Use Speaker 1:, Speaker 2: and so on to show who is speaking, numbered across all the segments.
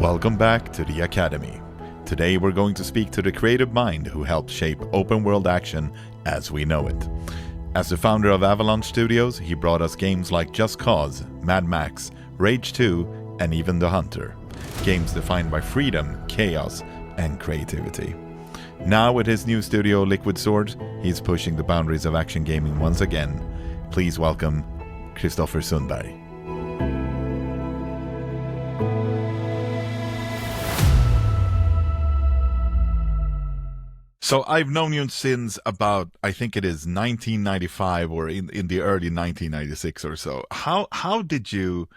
Speaker 1: Welcome back to the Academy. Today we're going to speak to the creative mind who helped shape open world action as we know it. As the founder of Avalanche Studios, he brought us games like Just Cause, Mad Max, Rage 2, and even theHunter. Games defined by freedom, chaos, and creativity. Now with his new studio Liquid Swords, he's pushing the boundaries of action gaming once again. Please welcome Christofer Sundberg. So I've known you since about, I think it is 1995 or in the early 1996 or so. How did you,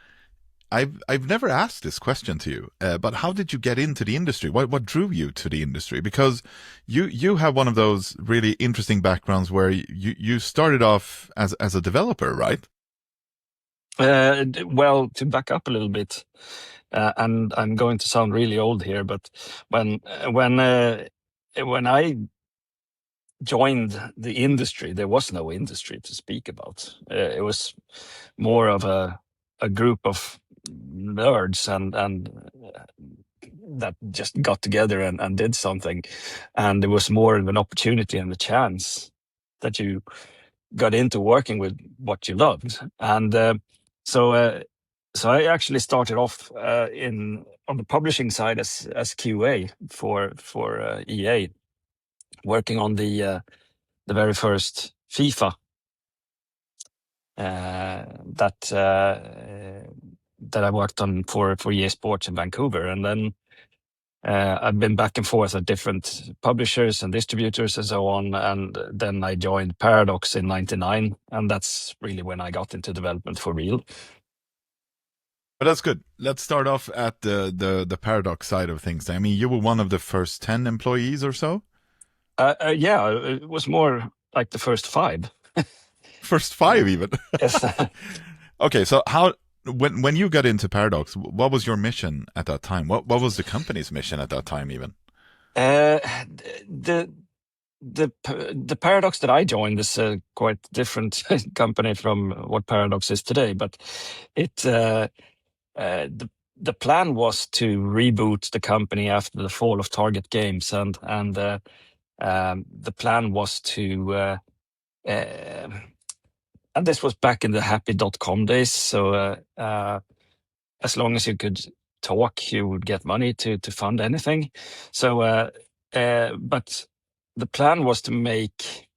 Speaker 1: I've never asked this question to you, but how did you get into the industry? What drew you to the industry? Because you have one of those really interesting backgrounds where you started off as a developer, right?
Speaker 2: Well, to back up a little bit, and I'm going to sound really old here, but when I joined the industry, there was no industry to speak about. It was more of a group of nerds and that just got together and did something, and it was more of an opportunity and a chance that you got into working with what you loved, and so I actually started off on the publishing side as QA for EA, working on the very first FIFA that I worked on for EA Sports in Vancouver, and then I've been back and forth at different publishers and distributors and so on, and then I joined Paradox in '99, and that's really when I got into development for real.
Speaker 1: But that's good. Let's start off at the Paradox side of things. I mean, you were one of the first 10 employees or so?
Speaker 2: Yeah, it was more like the first 5.
Speaker 1: First 5 even?
Speaker 2: Yes.
Speaker 1: Okay, so when you got into Paradox, what was your mission at that time? What was the company's mission at that time even?
Speaker 2: The Paradox that I joined is a quite different company from what Paradox is today, but the plan was to reboot the company after the fall of Target Games, and the plan was to and this was back in the happy.com days, so as long as you could talk, you would get money to fund anything. So but the plan was to make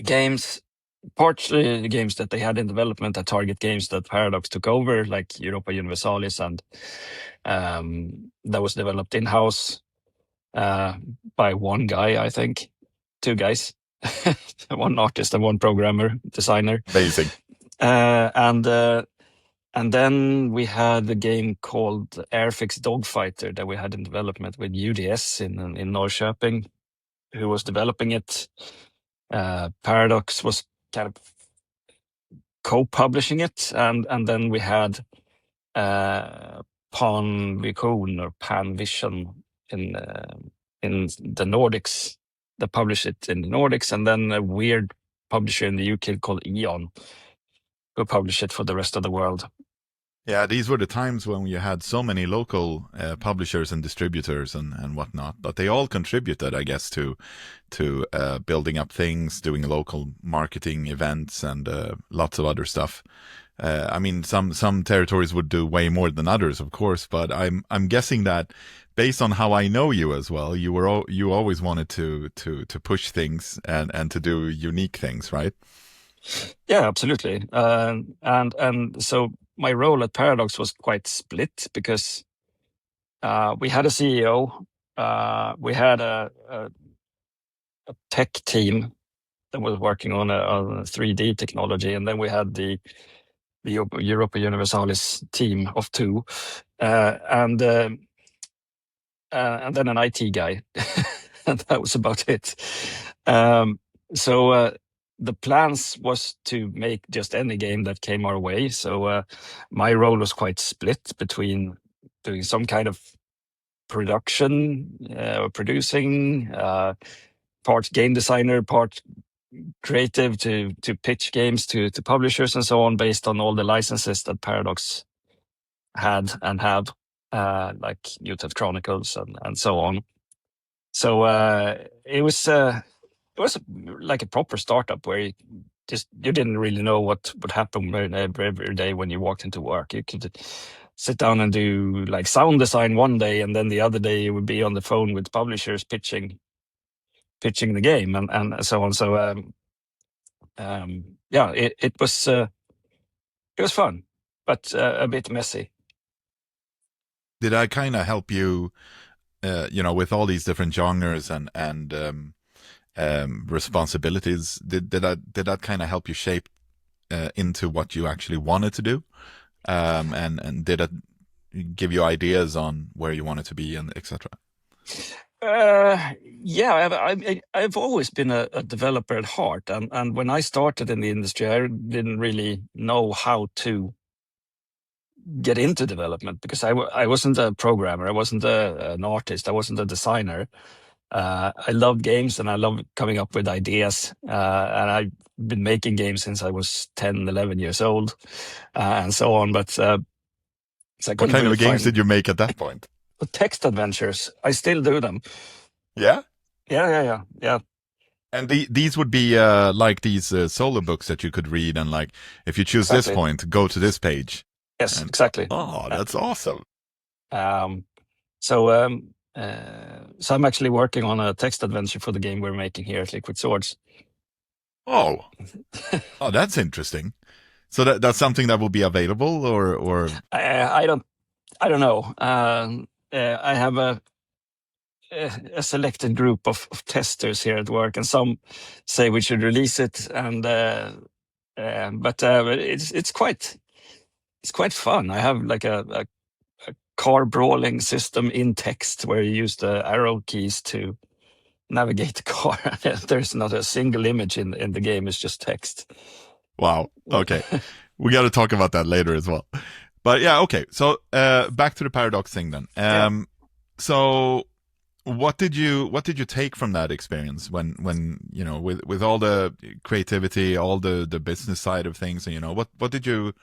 Speaker 2: games, partly the games that they had in development at Target Games that Paradox took over, like Europa Universalis, and that was developed in-house by one guy, I think, 2 guys, one artist and one programmer, designer.
Speaker 1: Amazing.
Speaker 2: And then we had a game called Airfix Dogfighter that we had in development with UDS in Norrköping, who was developing it. Paradox was kind of co-publishing it, and then we had Panvision or Panvision in the Nordics that published it in the Nordics, and then a weird publisher in the UK called Eon who published it for the rest of the world.
Speaker 1: Yeah, these were the times when you had so many local publishers and distributors and whatnot, but they all contributed, I guess, to building up things, doing local marketing events, and lots of other stuff. I mean, some territories would do way more than others, of course, but I'm guessing that based on how I know you as well, you always wanted to push things and to do unique things, right?
Speaker 2: Yeah, absolutely. And so my role at Paradox was quite split because we had a CEO, we had a tech team that was working on a 3D technology, and then we had the Europa Universalis team of 2, and then an IT guy, and that was about it. So the plans was to make just any game that came our way. So my role was quite split between doing some kind of production, producing, part game designer, part creative to pitch games to publishers and so on, based on all the licenses that Paradox had and have. like Mutant Chronicles and so on. So it was like a proper startup where you didn't really know what would happen every day when you walked into work. You could sit down and do like sound design one day, and then the other day you would be on the phone with publishers pitching the game and so on. So yeah, it was fun, but a bit messy.
Speaker 1: Did I kind of help you, with all these different genres and responsibilities? Did that kind of help you shape into what you actually wanted to do? And did it give you ideas on where you wanted to be and etc.?
Speaker 2: Yeah, I've always been a developer at heart, and when I started in the industry, I didn't really know how to get into development because I wasn't a programmer, I wasn't an artist, I wasn't a designer. I loved games and I loved coming up with ideas, and I've been making games since I was 10, 11 years old, and so on. But so I
Speaker 1: What
Speaker 2: couldn't
Speaker 1: kind
Speaker 2: really
Speaker 1: of games
Speaker 2: find
Speaker 1: did you make at that point?
Speaker 2: text adventures. I still do them.
Speaker 1: Yeah.
Speaker 2: Yeah.
Speaker 1: And these would be like these solo books that you could read, and like if you choose this
Speaker 2: Exactly.
Speaker 1: point, go to this page.
Speaker 2: Yes,
Speaker 1: And,
Speaker 2: exactly.
Speaker 1: oh, that's awesome.
Speaker 2: So I'm actually working on a text adventure for the game we're making here at Liquid Swords.
Speaker 1: Oh, that's interesting. So that's something that will be available, or
Speaker 2: I don't know. I have a selected group of testers here at work, and some say we should release it, and but it's quite fun. I have like a car brawling system in text where you use the arrow keys to navigate the car. There's not a single image in the game; it's just text.
Speaker 1: wow. Okay, we got to talk about that later as well. But yeah, okay. So back to the paradox thing then.
Speaker 2: Yeah.
Speaker 1: So what did you take from that experience when with all the creativity, all the business side of things, and what did you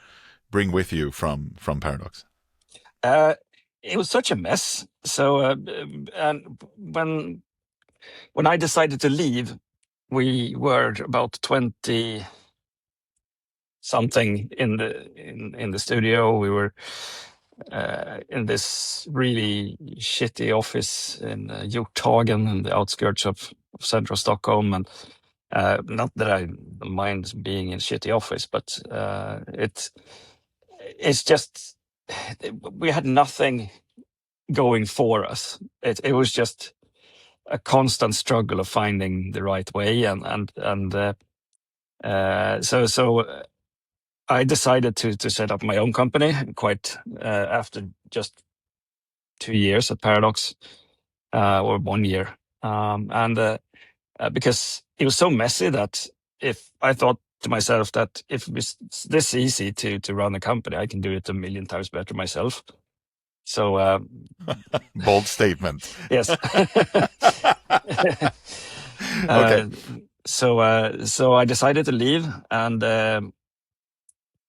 Speaker 1: bring with you from Paradox?
Speaker 2: It was such a mess. So and when I decided to leave, we were about 20 something in the studio. We were in this really shitty office in Hjorthagen in the outskirts of central Stockholm, and not that I mind being in a shitty office, but it's just we had nothing going for us. It was just a constant struggle of finding the right way, so I decided to set up my own company quite after just 2 years at Paradox, or 1 year, and because it was so messy that if I thought to myself that if it's this easy to run a company, I can do it a million times better myself. So
Speaker 1: Bold statement.
Speaker 2: yes.
Speaker 1: Okay.
Speaker 2: So I decided to leave, and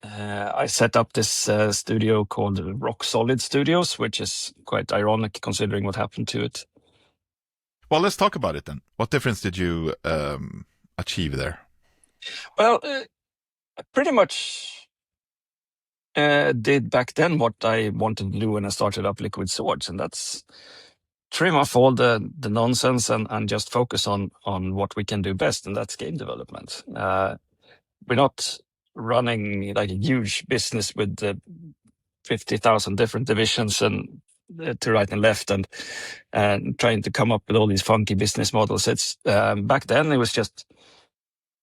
Speaker 2: I set up this studio called Rock Solid Studios, which is quite ironic considering what happened to it.
Speaker 1: Well, let's talk about it then. What difference did you achieve there?
Speaker 2: Well, I pretty much did back then what I wanted to do when I started up Liquid Swords, and that's trim off all the nonsense and just focus on what we can do best, and that's game development. We're not running like a huge business with 50,000 different divisions and to right and left and trying to come up with all these funky business models. It's back then it was just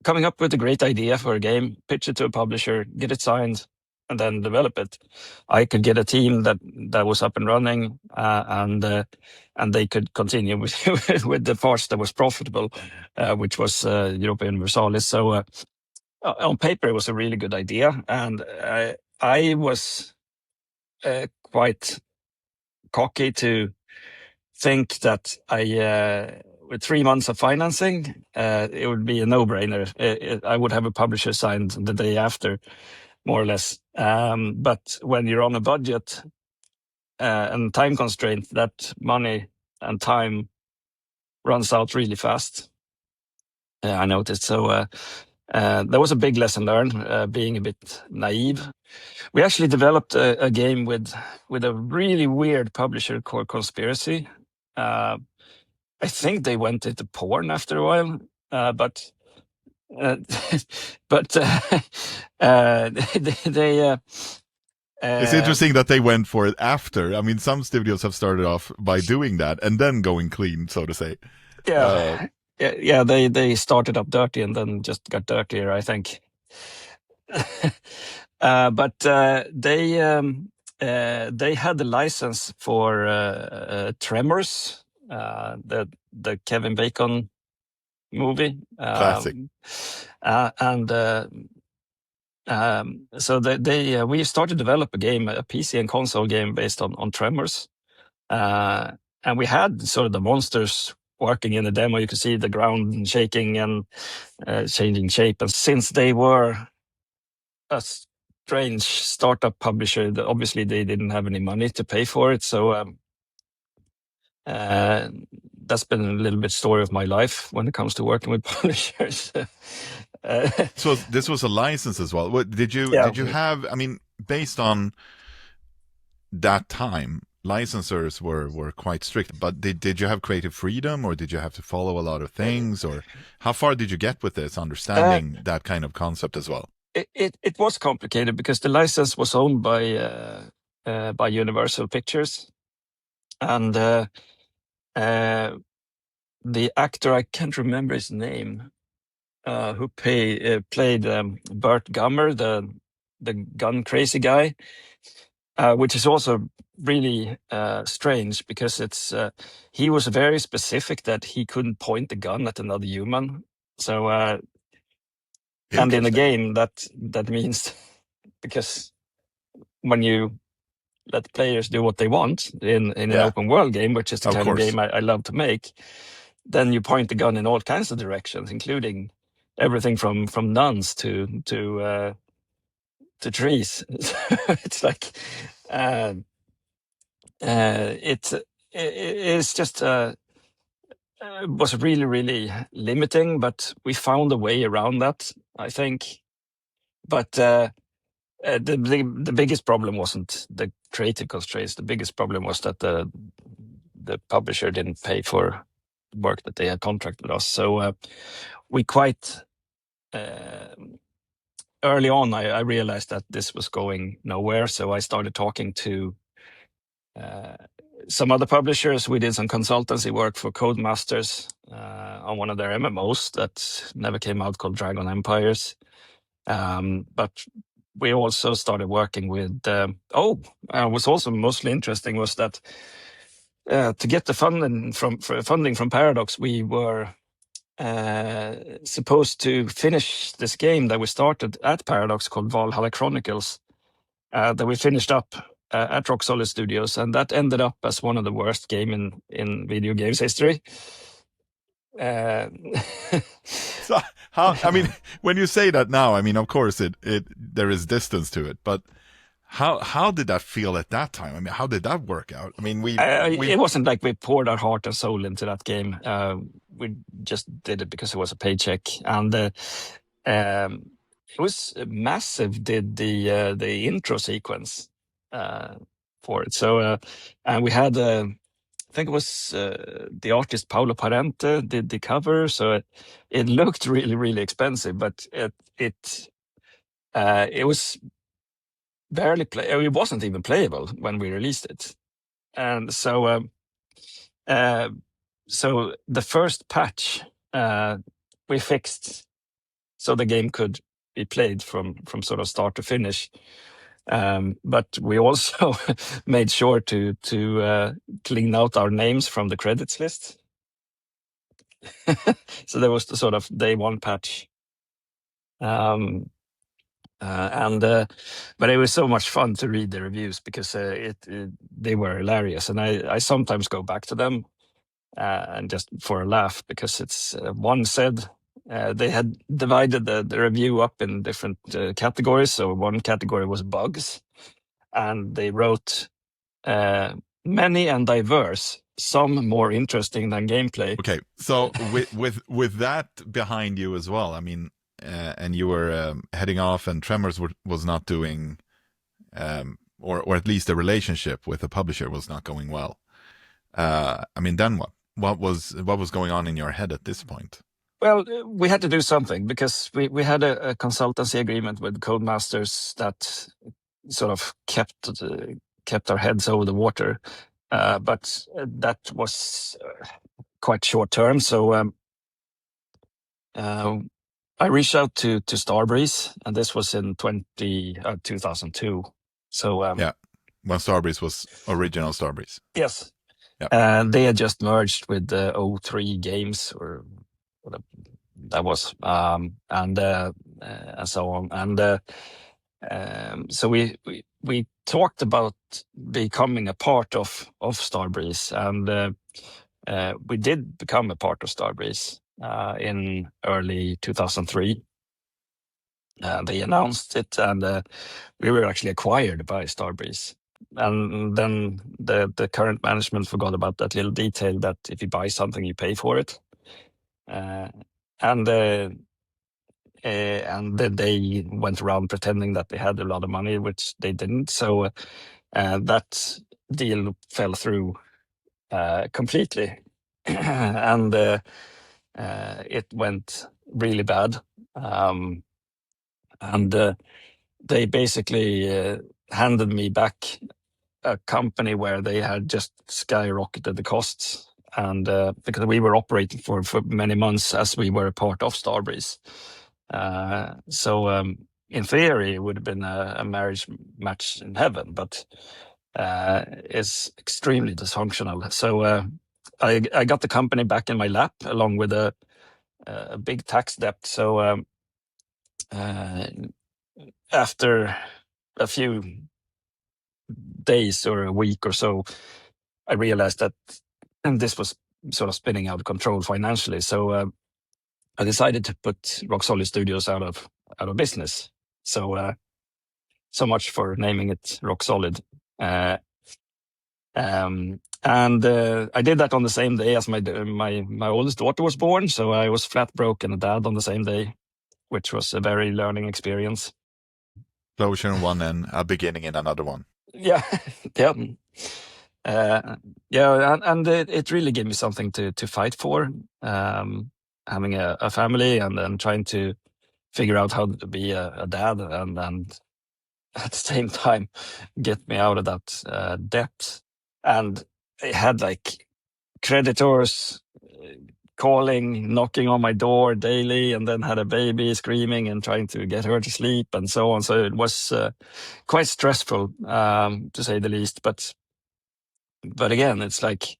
Speaker 2: coming up with a great idea for a game, pitch it to a publisher, get it signed, and then develop it. I could get a team that was up and running, and they could continue with the parts that was profitable, which was Europa Universalis. So on paper, it was a really good idea, and I was quite cocky to think that with 3 months of financing, it would be a no-brainer. I would have a publisher signed the day after, more or less. But when you're on a budget, and time constraint, that money and time runs out really fast. I noticed. So that was a big lesson learned, being a bit naive. We actually developed a game with a really weird publisher called Conspiracy. I think they went into porn after a while, but but they
Speaker 1: It's interesting that they went for it after. I mean, some studios have started off by doing that and then going clean, so to say.
Speaker 2: Yeah, they started up dirty and then just got dirtier, I think. But they had the license for Tremors, the Kevin Bacon movie.
Speaker 1: Classic.
Speaker 2: So we started to develop a game, a PC and console game based on Tremors, and we had sort of the monsters working in the demo. You could see the ground shaking and changing shape. And since they were a strange startup publisher, obviously they didn't have any money to pay for it. So that's been a little bit story of my life when it comes to working with publishers.
Speaker 1: So this was a license as well. What did you have? I mean, based on that time, licensors were quite strict. But did you have creative freedom, or did you have to follow a lot of things, or how far did you get with this, understanding that kind of concept as well?
Speaker 2: It was complicated because the license was owned by Universal Pictures, and the actor, I can't remember his name, who played Burt Gummer, the gun crazy guy, which is also really strange because he was very specific that he couldn't point the gun at another human. So and in a game that means because when you let players do what they want in an open world game, which is the kind of game I love to make, then you point the gun in all kinds of directions, including everything from nuns to trees. It's like it's just was really, really limiting, but we found a way around that, I think. But the biggest problem wasn't the creative constraints. The biggest problem was that the publisher didn't pay for work that they had contracted with us. So we quite early on, I realized that this was going nowhere. So I started talking to some other publishers. We did some consultancy work for Codemasters on one of their MMOs that never came out, called Dragon Empires. But we also started working with, what's also mostly interesting was that to get the funding from Paradox, we were supposed to finish this game that we started at Paradox called Valhalla Chronicles, that we finished up at Rock Solid Studios, and that ended up as one of the worst game in video games history.
Speaker 1: So how? I mean, when you say that now, I mean, of course, there is distance to it, but how did that feel at that time? I mean, how did that work out? I mean,
Speaker 2: it wasn't like we poured our heart and soul into that game. We just did it because it was a paycheck, and it was massive. Did the intro sequence for it? So and we had. I think it was the artist Paolo Parente did the cover, so it looked really, really expensive, but it was barely it wasn't even playable when we released it, and so so the first patch we fixed so the game could be played from sort of start to finish. But we also made sure to clean out our names from the credits list. So there was the sort of day one patch. But it was so much fun to read the reviews because they were hilarious, and I sometimes go back to them and just for a laugh, because it's one said they had divided the review up in different categories. So one category was bugs, and they wrote many and diverse, some more interesting than gameplay.
Speaker 1: Okay, so with that behind you as well, I mean, and you were heading off, and Tremors was not doing, or at least the relationship with the publisher was not going well. I mean, then what? What was going on in your head at this point?
Speaker 2: Well, we had to do something because we had a consultancy agreement with Codemasters that sort of kept our heads over the water, but that was quite short term. So I reached out to Starbreeze, and this was in 2002. So
Speaker 1: Yeah, when Starbreeze was original Starbreeze.
Speaker 2: yes,
Speaker 1: Yeah.
Speaker 2: they had just merged with the O3 Games, or what that was, and so on. And so we talked about becoming a part of Starbreeze, and we did become a part of Starbreeze in early 2003. They announced it, and we were actually acquired by Starbreeze. And then the current management forgot about that little detail that if you buy something, you pay for it. And then they went around pretending that they had a lot of money, which they didn't. So that deal fell through completely, and it went really bad. And they basically handed me back a company where they had just skyrocketed the costs, and because we were operating for many months as we were a part of Starbreeze. So in theory, it would have been a marriage match in heaven, but it's extremely dysfunctional. So I got the company back in my lap along with a big tax debt. So after a few days or a week or so, I realized that, and this was sort of spinning out of control financially. So I decided to put Rock Solid Studios out of business. So so much for naming it Rock Solid. And I did that on the same day as my oldest daughter was born. So I was flat broke and a dad on the same day, which was a very learning experience.
Speaker 1: Closure in one and a beginning in another one.
Speaker 2: Yeah, yeah. Yeah, and it really gave me something to fight for. Having a family and then trying to figure out how to be a dad, and at the same time get me out of that debt. And I had like creditors calling, knocking on my door daily, and then had a baby screaming and trying to get her to sleep and so on. So it was quite stressful, to say the least. But again, it's like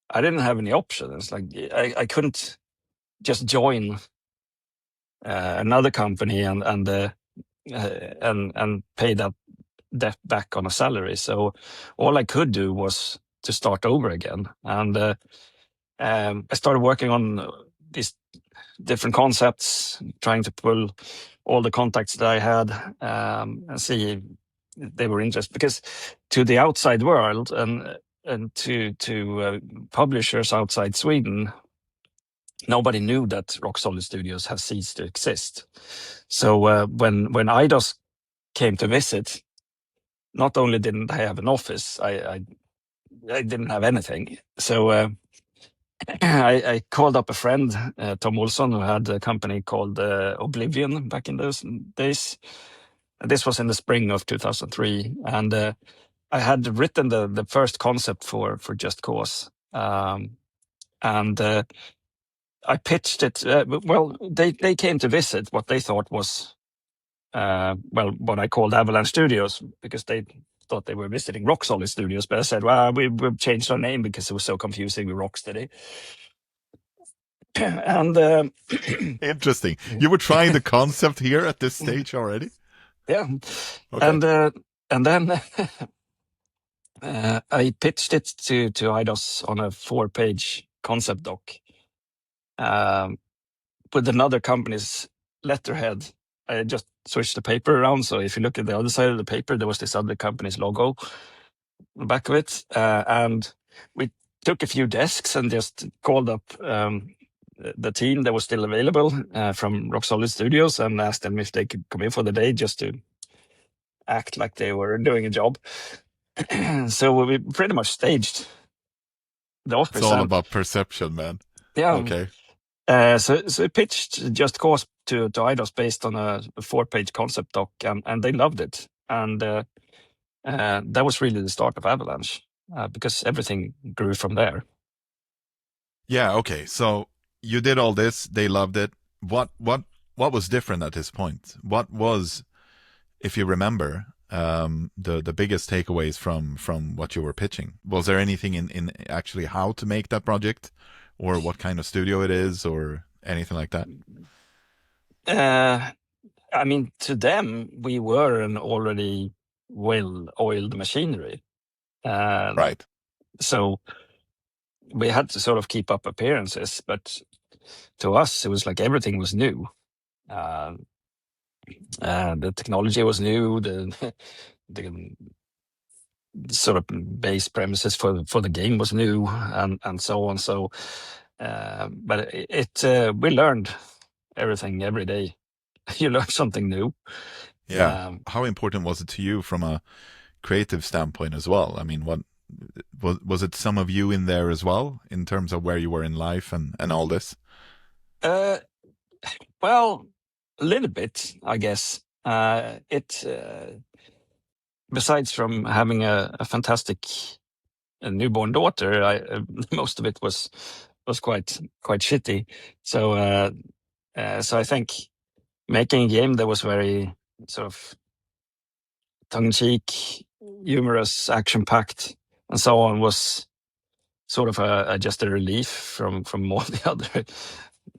Speaker 2: I didn't have any option. It's like I couldn't just join another company and pay that debt back on a salary. So all I could do was to start over again. And I started working on these different concepts, trying to pull all the contacts that I had and see if they were interested. Because to the outside world and to publishers outside Sweden, nobody knew that Rock Solid Studios has ceased to exist. So when IDOS came to visit, not only didn't I have an office, I didn't have anything. So I called up a friend, Tom Olson, who had a company called Oblivion back in those days. This was in the spring of 2003, and I had written the first concept for Just Cause, and I pitched it. Well, they came to visit what they thought was what I called Avalanche Studios, because they thought they were visiting Rock Solid Studios. But I said, well, we've changed our name because it was so confusing with Rocksteady. And
Speaker 1: Interesting. You were trying the concept here at this stage already?
Speaker 2: yeah.
Speaker 1: Okay.
Speaker 2: And then I pitched it to IDOS on a 4-page concept doc with another company's letterhead. I just switched the paper around. So if you look at the other side of the paper, there was this other company's logo. the back of it, and we took a few desks and just called up the team that was still available from Rock Solid Studios and asked them if they could come in for the day just to act like they were doing a job. So we pretty much staged the
Speaker 1: It's
Speaker 2: office.
Speaker 1: all
Speaker 2: And
Speaker 1: about perception, man.
Speaker 2: yeah,
Speaker 1: Okay.
Speaker 2: so we pitched Just Cause to Eidos based on a 4-page concept doc, and they loved it. And that was really the start of Avalanche, because everything grew from there.
Speaker 1: Yeah, okay. So you did all this, they loved it. What was different at this point? What was, if you remember, the biggest takeaways from what you were pitching? Was there anything in actually how to make that project, or what kind of studio it is, or anything like that?
Speaker 2: I mean, to them, we were an already well-oiled machinery.
Speaker 1: Right.
Speaker 2: So we had to sort of keep up appearances, but to us, it was like everything was new. The technology was new. The sort of base premises for the game was new, and so on. So, but we learned everything every day. You learn something new.
Speaker 1: Yeah. How important was it to you from a creative standpoint as well? I mean, what was it some of you in there as well, in terms of where you were in life and all this?
Speaker 2: Well, a little bit, I guess. Besides from having a fantastic newborn daughter, most of it was quite shitty. So so I think making a game that was very sort of tongue-in-cheek, humorous, action-packed, and so on was sort of just a relief from all the other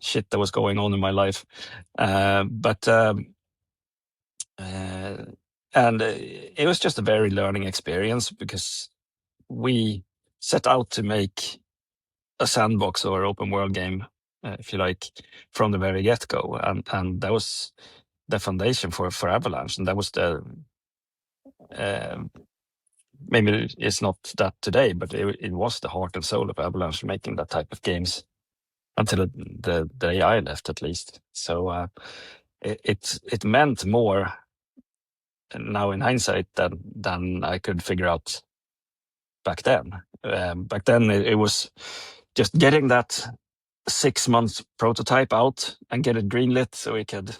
Speaker 2: shit that was going on in my life. And it was just a very learning experience, because we set out to make a sandbox or open world game, if you like, from the very get-go, and that was the foundation for Avalanche, and that was the maybe it's not that today, but it was the heart and soul of Avalanche, making that type of games until the day I left, at least. So it meant more now in hindsight than I could figure out back then. Back then, it was just getting that 6 month prototype out and get it greenlit so we could.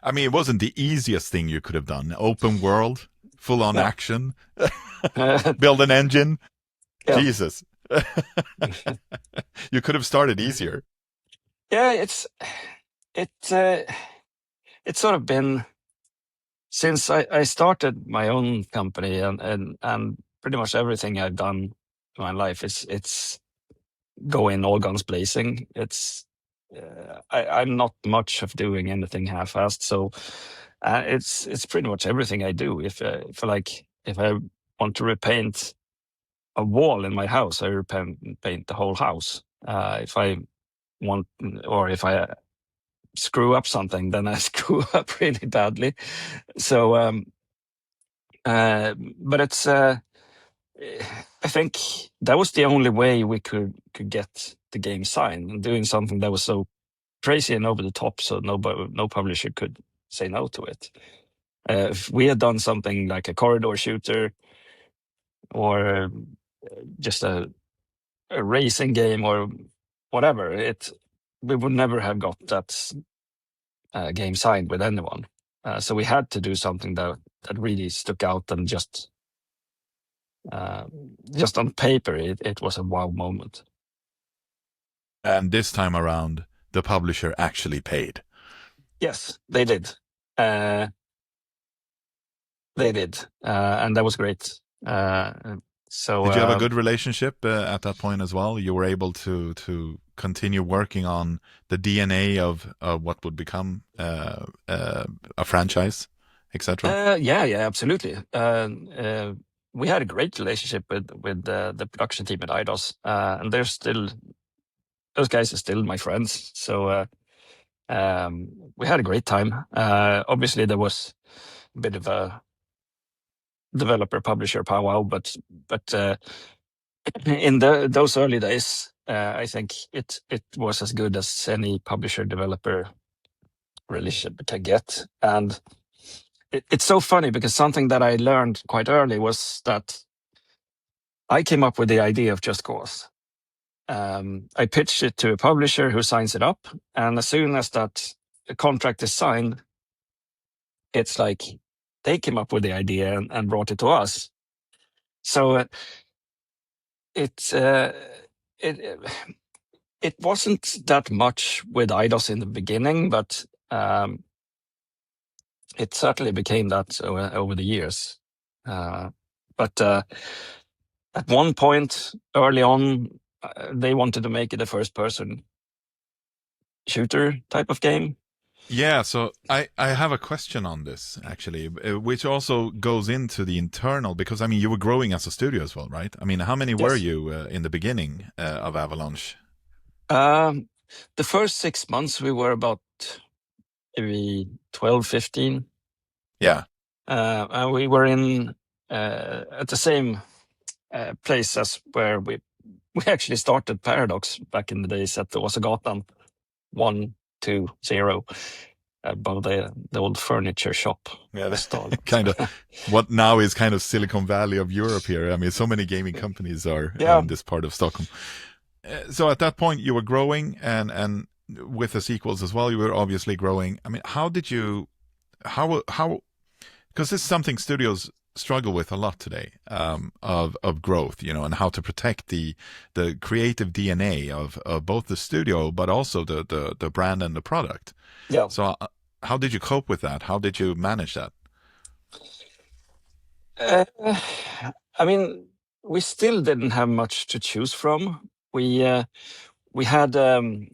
Speaker 1: I mean, it wasn't the easiest thing you could have done. Open world, full on
Speaker 2: No.
Speaker 1: action, build an engine.
Speaker 2: Yeah.
Speaker 1: Jesus. You could have started easier.
Speaker 2: Yeah, it's sort of been since I started my own company, and pretty much everything I've done in my life, it's going all guns blazing. I'm not much of doing anything half-assed, so it's pretty much everything I do. If I want to repaint a wall in my house, I paint the whole house. If I want, or if I screw up something, then I screw up really badly. So, but it's. I think that was the only way we could get the game signed, and doing something that was so crazy and over the top, so no publisher could say no to it. If we had done something like a corridor shooter, or just a racing game, or whatever, we would never have got that game signed with anyone. So we had to do something that really stuck out, and just on paper, it was a wow moment.
Speaker 1: And this time around, the publisher actually paid.
Speaker 2: Yes, they did. They did, and that was great. So
Speaker 1: did you have a good relationship at that point as well? You were able to continue working on the DNA of what would become a franchise, etc.
Speaker 2: Yeah, absolutely. We had a great relationship with the production team at Eidos, and those guys are still my friends. So we had a great time. Obviously, there was a bit of a developer publisher powwow, but in those early days, I think it was as good as any publisher developer relationship can get. And it's so funny because something that I learned quite early was that I came up with the idea of Just Cause. I pitched it to a publisher who signs it up, and as soon as that contract is signed, it's like they came up with the idea and brought it to us. So it wasn't that much with IDOS in the beginning, but it certainly became that over the years. But at one point early on, they wanted to make it a first-person shooter type of game.
Speaker 1: Yeah, so I have a question on this, actually, which also goes into the internal, because, I mean, you were growing as a studio as well, right? I mean, how many were you in the beginning of Avalanche?
Speaker 2: The first 6 months, we were about maybe 12, 15.
Speaker 1: Yeah.
Speaker 2: And we were in at the same place as where we actually started Paradox back in the days at the Åsagatan 120 above the old furniture shop.
Speaker 1: Yeah, kind of what now is kind of Silicon Valley of Europe here. I mean, so many gaming companies are in this part of Stockholm. So at that point, you were growing, and with the sequels as well, you were obviously growing. I mean, how did you, how, because this is something studios struggle with a lot today, of growth, you know, and how to protect the creative DNA of both the studio, but also the brand and the product.
Speaker 2: Yeah.
Speaker 1: So how did you cope with that? How did you manage that?
Speaker 2: I mean, we still didn't have much to choose from. We had the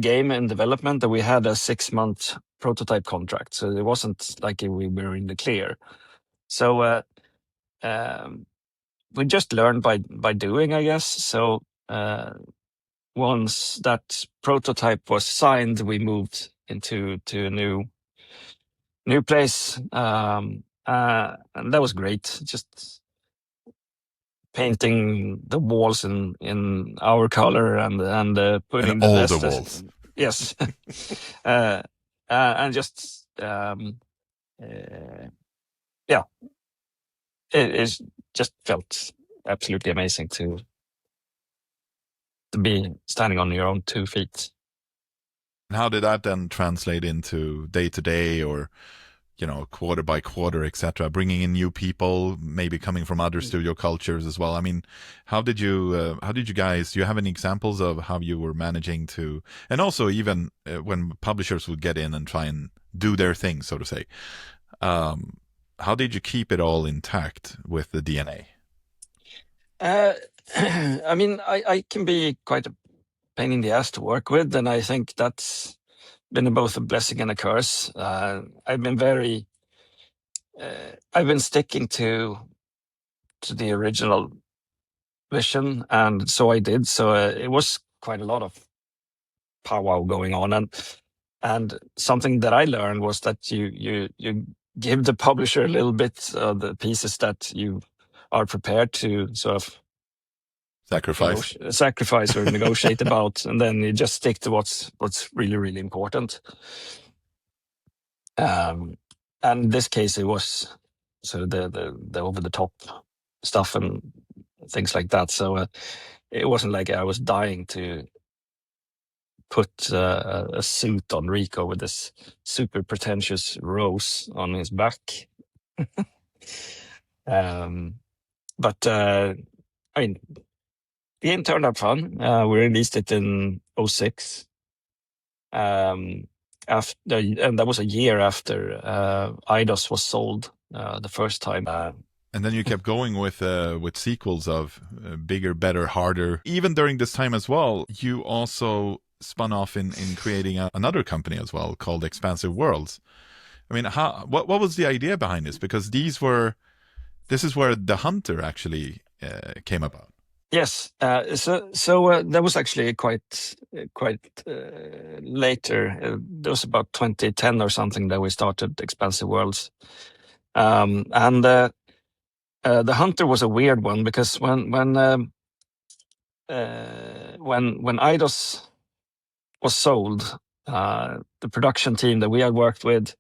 Speaker 2: game in development, and we had a 6-month prototype contract, so it wasn't like we were in the clear. So we just learned by doing, I guess. So once that prototype was signed, we moved into a new place, and that was great. Just painting the walls in our color and putting
Speaker 1: and
Speaker 2: the
Speaker 1: all
Speaker 2: best
Speaker 1: the walls.
Speaker 2: Yes. And just yeah, it just felt absolutely amazing to be standing on your own 2 feet.
Speaker 1: And how did that then translate into day to day, or, you know, quarter by quarter, etc., bringing in new people, maybe coming from other studio cultures as well? I mean, how did you guys, do you have any examples of how you were managing to, and also even when publishers would get in and try and do their thing, so to say, how did you keep it all intact with the DNA?
Speaker 2: I mean, I can be quite a pain in the ass to work with, and I think that's been both a blessing and a curse. I've been sticking to the original vision, and so I did. So it was quite a lot of powwow going on, and something that I learned was that you give the publisher a little bit of the pieces that you are prepared to sort of sacrifice or negotiate about, and then you just stick to what's really, really important. And in this case, it was sort of the over the top stuff and things like that. So it wasn't like I was dying to put a suit on Rico with this super pretentious rose on his back. But I mean, the game turned out fun. We released it in 2006. And that was a year after IDOS was sold the first time.
Speaker 1: And then you kept going with sequels of bigger, better, harder. Even during this time as well, you also spun off in creating another company as well called Expansive Worlds. I mean, what was the idea behind this? Because this is where theHunter actually came about.
Speaker 2: Yes, so that was actually quite later. It was about 2010 or something that we started Expansive Worlds. And the Hunter was a weird one, because when Eidos was sold, the production team that we had worked with,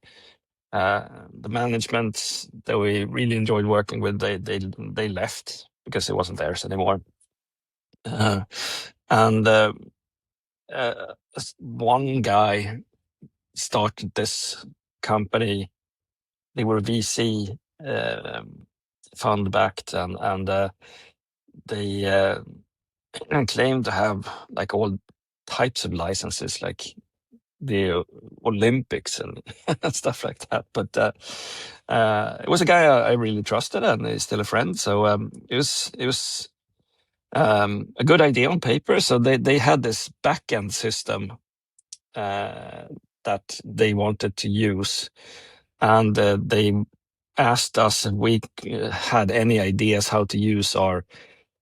Speaker 2: the management that we really enjoyed working with, they left because it wasn't theirs anymore. And one guy started this company. They were VC fund backed, and they claimed to have like all types of licenses, like the Olympics and stuff like that. But it was a guy I really trusted, and he's still a friend. So it was a good idea on paper. So they had this backend system that they wanted to use, and they asked us if we had any ideas how to use our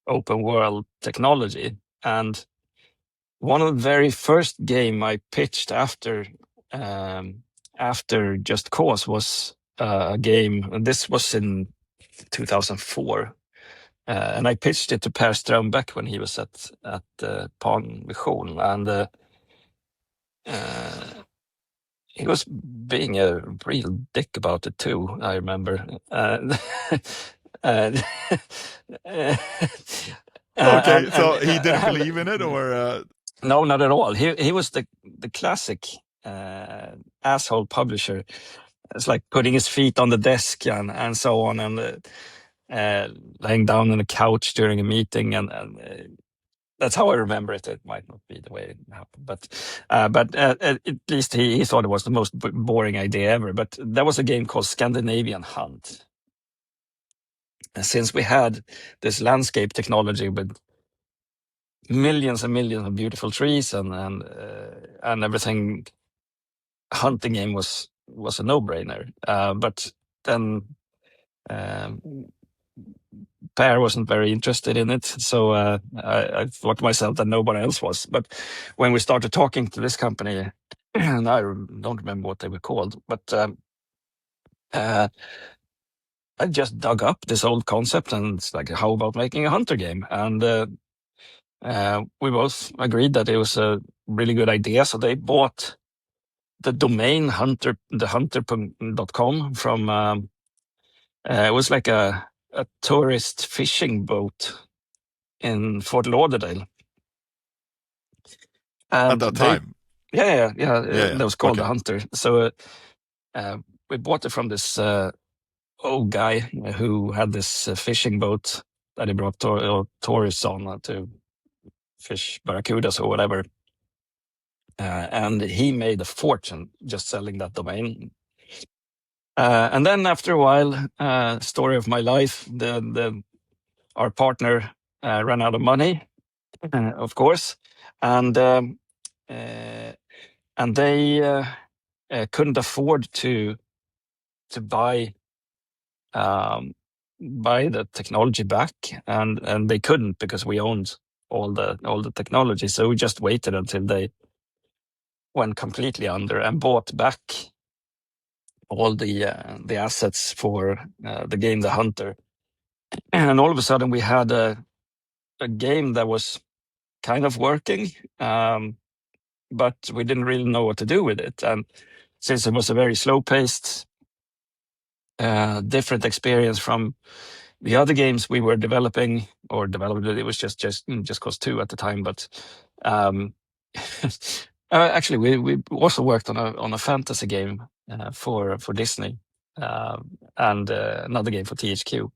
Speaker 2: open world technology. And one of the very first game I pitched after Just Cause was a game, and this was in 2004. And I pitched it to Per Strömbeck when he was at Pan Vision, and he was being a real dick about it too, I remember.
Speaker 1: Okay, so he didn't believe in it, or
Speaker 2: no, not at all. He was the classic asshole publisher. It's like putting his feet on the desk and so on, and laying down on the couch during a meeting, and that's how I remember it. It might not be the way it happened, but at least he thought it was the most boring idea ever. But there was a game called Scandinavian Hunt. And since we had this landscape technology with millions and millions of beautiful trees and everything, hunting game was a no-brainer. But then Per wasn't very interested in it, so I thought to myself that nobody else was. But when we started talking to this company, and I don't remember what they were called, but I just dug up this old concept, and it's like, how about making a hunter game? And we both agreed that it was a really good idea. So they bought the domain thehunter.com from, it was like a tourist fishing boat in Fort Lauderdale. And
Speaker 1: at that time?
Speaker 2: Yeah. That was called
Speaker 1: Okay.
Speaker 2: The Hunter. So we bought it from this old guy who had this fishing boat that he brought tourists on to fish barracudas or whatever. And he made a fortune just selling that domain. And then after a while, story of my life, our partner ran out of money, of course, and they couldn't afford to buy the technology back, and they couldn't because we owned all the technology. So we just waited until they went completely under and bought back all the assets for the game The Hunter. And all of a sudden we had a game that was kind of working, but we didn't really know what to do with it. And since it was a very slow-paced, different experience from the other games we were developing, it was just Cause 2 at the time. But actually, we also worked on a fantasy game for Disney, and another game for THQ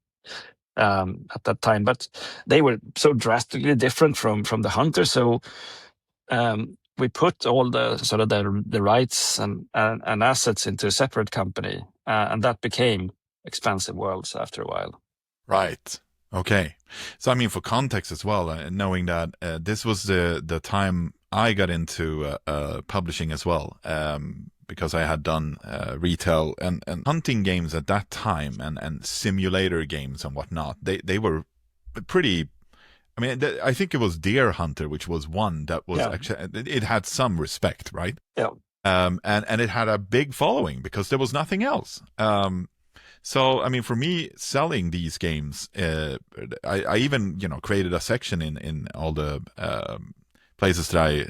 Speaker 2: at that time. But they were so drastically different from the Hunter. So we put all the sort of the rights and assets into a separate company, and that became Expansive Worlds after a while.
Speaker 1: Right. Okay. So I mean, for context as well, knowing that this was the time I got into publishing as well, because I had done retail and hunting games at that time, and simulator games and whatnot. They were pretty. I mean, I think it was Deer Hunter, which was one that was actually, it had some respect, right?
Speaker 2: Yeah.
Speaker 1: And it had a big following because there was nothing else. So, I mean, for me, selling these games, I even, created a section in all the places that I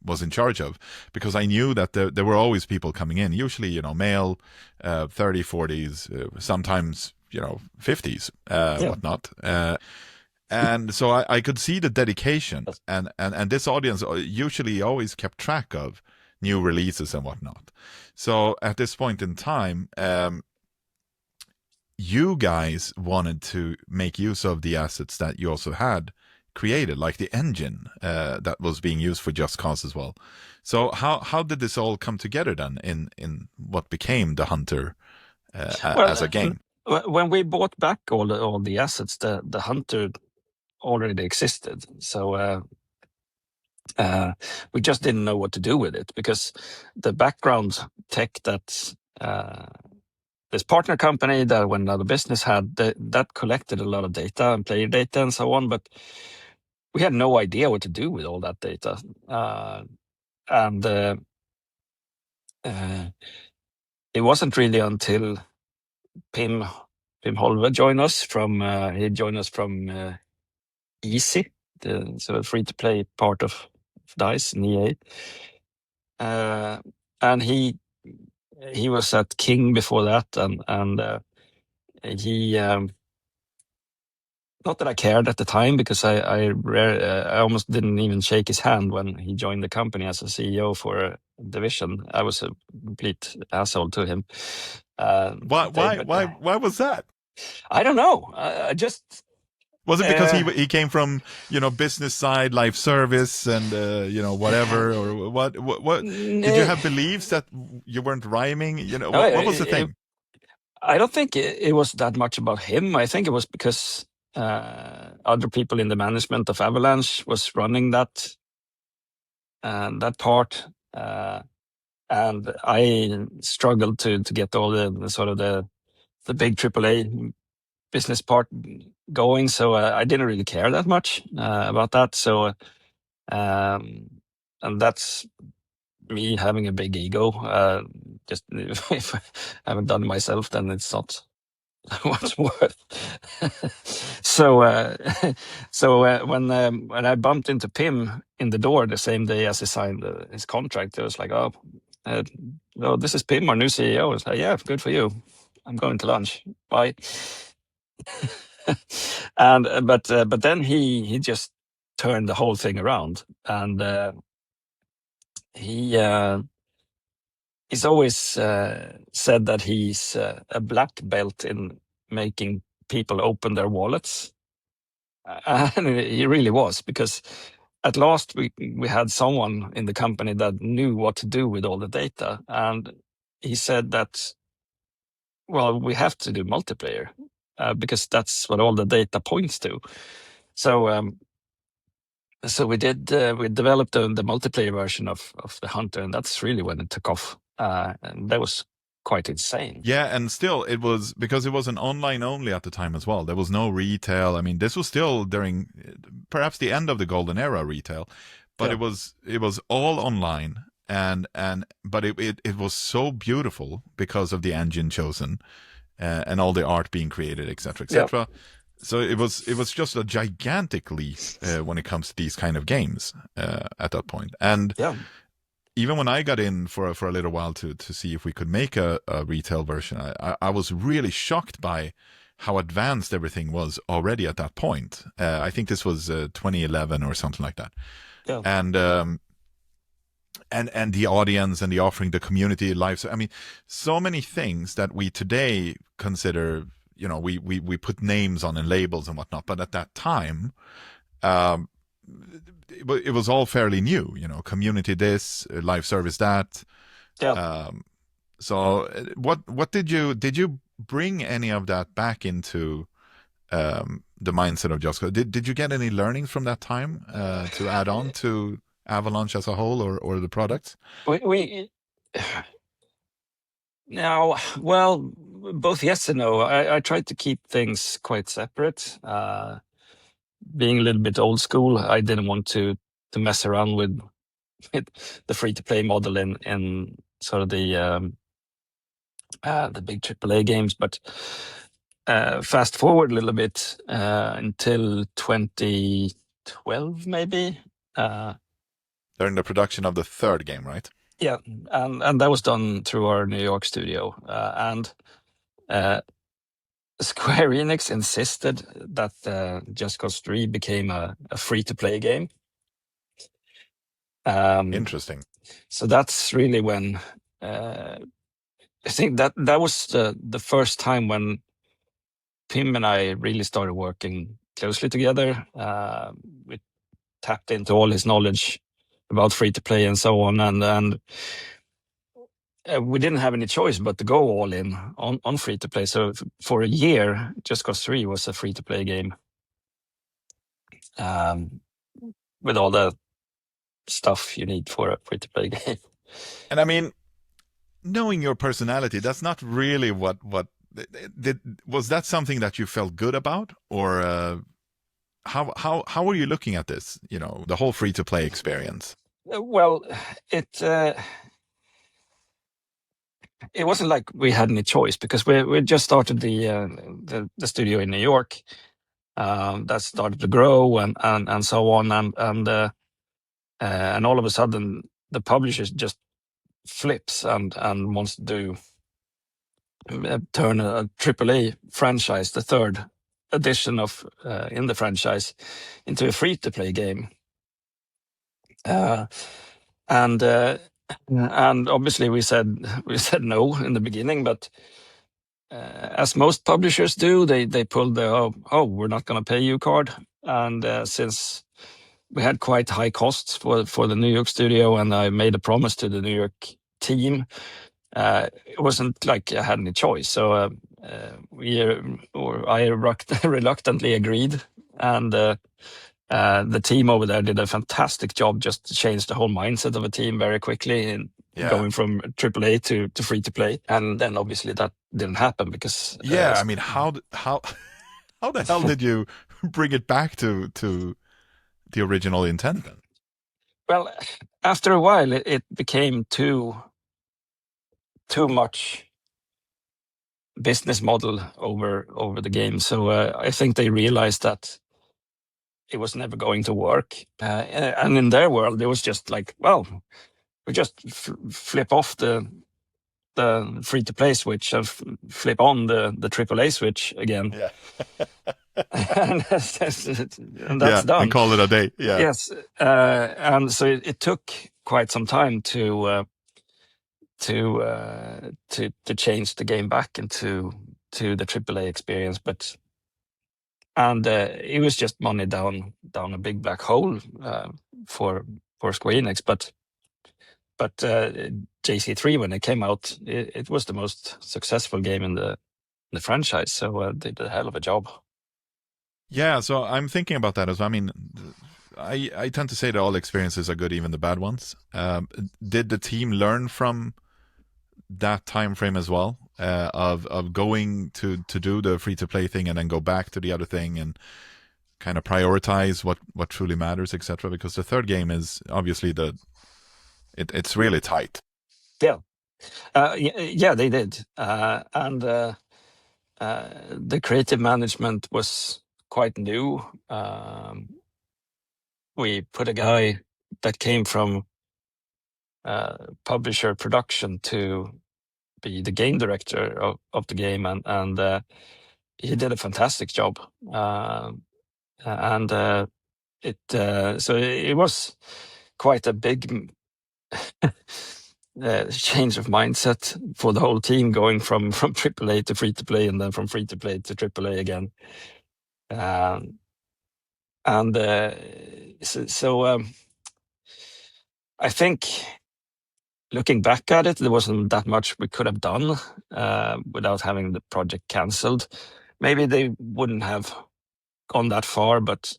Speaker 1: was in charge of, because I knew that there were always people coming in, usually, male, 30, 40s, sometimes, 50s,
Speaker 2: Yeah.
Speaker 1: whatnot. And so I could see the dedication, and this audience usually always kept track of new releases and whatnot. So at this point in time, you guys wanted to make use of the assets that you also had created, like the engine that was being used for Just Cause as well. So how did this all come together then in what became the Hunter as a game?
Speaker 2: When we bought back all the assets, the Hunter already existed. So we just didn't know what to do with it, because the background tech that this partner company that went out of business had, that collected a lot of data and player data and so on, but we had no idea what to do with all that data. And it wasn't really until Pim Holve joined us from Easy, the sort of free-to-play part of DICE and EA. And he was at King before that, and he not that I cared at the time, because I almost didn't even shake his hand when he joined the company as a CEO for a division. I was a complete asshole to him.
Speaker 1: Why was that?
Speaker 2: I don't know. I just
Speaker 1: Was it because he came from business side, life service, and whatever, or what? Did you have beliefs that you weren't rhyming? What was the thing?
Speaker 2: I don't think it was that much about him. I think it was because other people in the management of Avalanche was running that part, and I struggled to get all the sort of the big AAA business part going. So I didn't really care that much about that. So and that's me having a big ego. Just if I haven't done it myself, then it's not what's worth. So when I bumped into Pim in the door the same day as he signed his contract, it was like, oh, this is Pim, our new CEO. I was like, yeah, good for you. I'm going to lunch. Bye. And but then he just turned the whole thing around, and he's always said that he's a black belt in making people open their wallets, and he really was, because at last we had someone in the company that knew what to do with all the data, and he said that, well, we have to do multiplayer because that's what all the data points to. So we did. We developed the multiplayer version of the Hunter, and that's really when it took off. And that was quite insane.
Speaker 1: Yeah, and still, it was because it was an online only at the time as well. There was no retail. I mean, this was still during perhaps the end of the golden era retail, but
Speaker 2: Yeah.
Speaker 1: it was all online, but it was so beautiful because of the engine chosen and all the art being created, etc., etc. So it was just a gigantic leap when it comes to these kind of games at that point. And
Speaker 2: Yeah.
Speaker 1: even when I got in for a little while to see if we could make a retail version, I was really shocked by how advanced everything was already at that point. I think this was 2011 or something like that.
Speaker 2: Yeah.
Speaker 1: And the audience and the offering, the community life. I mean, so many things that we today consider, we put names on and labels and whatnot. But at that time, it was all fairly new, community this, live service that.
Speaker 2: Yeah.
Speaker 1: So what did you bring any of that back into the mindset of Just Cause? Did you get any learnings from that time to add on to Avalanche as a whole or the products?
Speaker 2: We now, well, both yes and no. I tried to keep things quite separate. Being a little bit old school, I didn't want to mess around with the free to play model in sort of the the big AAA games. But fast forward a little bit until 2012, maybe.
Speaker 1: During the production of the third game, right?
Speaker 2: Yeah, and that was done through our New York studio. And Square Enix insisted that Just Cause 3 became a free-to-play game.
Speaker 1: Interesting.
Speaker 2: So that's really when I think that was the first time when Pim and I really started working closely together. We tapped into all his knowledge about free-to-play and so on, and we didn't have any choice but to go all in on free-to-play. So for a year, Just Cause 3 was a free-to-play game. With all the stuff you need for a free-to-play game.
Speaker 1: And I mean, knowing your personality, that's not really what was that something that you felt good about, or how were you looking at this? You know, the whole free to play experience.
Speaker 2: Well, it wasn't like we had any choice, because we just started the studio in New York. That started to grow and so on, and all of a sudden the publisher just flips and wants to turn a AAA franchise, the third edition of in the franchise, into a free-to-play game. And obviously we said no in the beginning, but as most publishers do, they pulled the we're not going to pay you card. And since we had quite high costs for the New York studio, and I made a promise to the New York team, it wasn't like I had any choice. So I reluctantly agreed, and the team over there did a fantastic job, just to change the whole mindset of a team very quickly, and going from AAA to free to play. And then obviously that didn't happen because
Speaker 1: I mean, how the hell did you bring it back to the original intent then?
Speaker 2: Well, after a while it became too much business model over the game. So I think they realized that it was never going to work. And in their world, it was just like, well, we just flip off the free-to-play switch and flip on the AAA switch again.
Speaker 1: Yeah.
Speaker 2: and that's done.
Speaker 1: And call it a day. Yeah.
Speaker 2: Yes. And so it took quite some time to change the game back into the AAA experience, and it was just money down a big black hole for Square Enix. But JC3, when it came out, it was the most successful game in the franchise. So they did a hell of a job.
Speaker 1: Yeah, so I'm thinking about that as well. I mean, I tend to say that all experiences are good, even the bad ones. Did the team learn from that time frame as well, of going to do the free to play thing and then go back to the other thing and kind of prioritize what truly matters, etc.? Because the third game is obviously it's really tight.
Speaker 2: Yeah, they did, and the creative management was quite new. We put a guy that came from publisher production to be the game director of the game, and he did a fantastic job. And so it was quite a big change of mindset for the whole team, going from AAA to free to play, and then from free to play to AAA again. So I think, looking back at it, there wasn't that much we could have done without having the project cancelled. Maybe they wouldn't have gone that far, but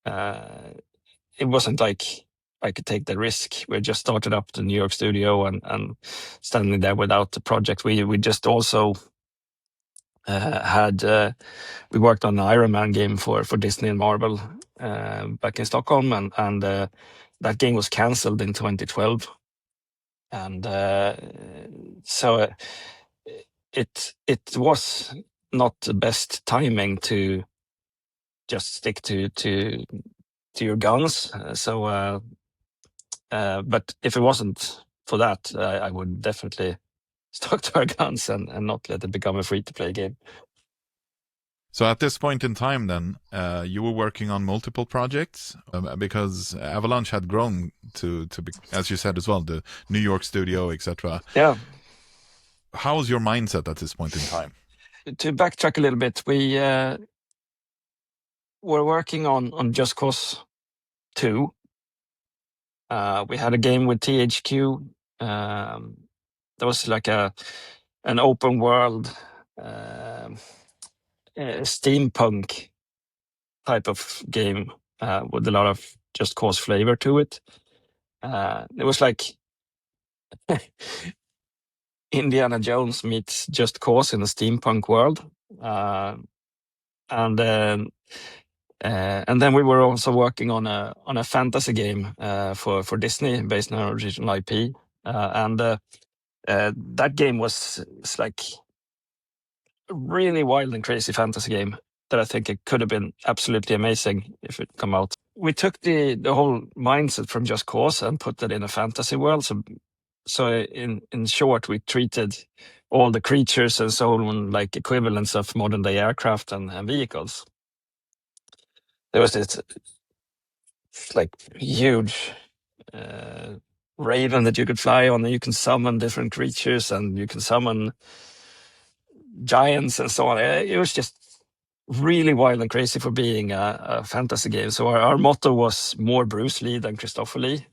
Speaker 2: it wasn't like I could take the risk. We just started up the New York studio and standing there without the project. We just also we worked on an Iron Man game for Disney and Marvel back in Stockholm, and that game was cancelled in 2012. And so it was not the best timing to just stick to your guns. But if it wasn't for that, I would definitely stuck to our guns and not let it become a free-to-play game.
Speaker 1: So at this point in time, then, you were working on multiple projects because Avalanche had grown to be, as you said as well, the New York studio, etc.
Speaker 2: Yeah.
Speaker 1: How was your mindset at this point in time?
Speaker 2: To backtrack a little bit, we were working on Just Cause 2. We had a game with THQ. There was like an open world steampunk type of game with a lot of Just Cause flavor to it. It was like Indiana Jones meets Just Cause in a steampunk world. And then we were also working on a fantasy game for Disney based on our original IP. That game was like a really wild and crazy fantasy game that I think it could have been absolutely amazing if it come out. We took the whole mindset from Just Cause and put it in a fantasy world. So in short, we treated all the creatures and so on like equivalents of modern day aircraft and vehicles. There was this like huge raven that you could fly on, and you can summon different creatures and you can summon giants and so on. It was just really wild and crazy for being a fantasy game. So our motto was more Bruce Lee than Christofer Lee.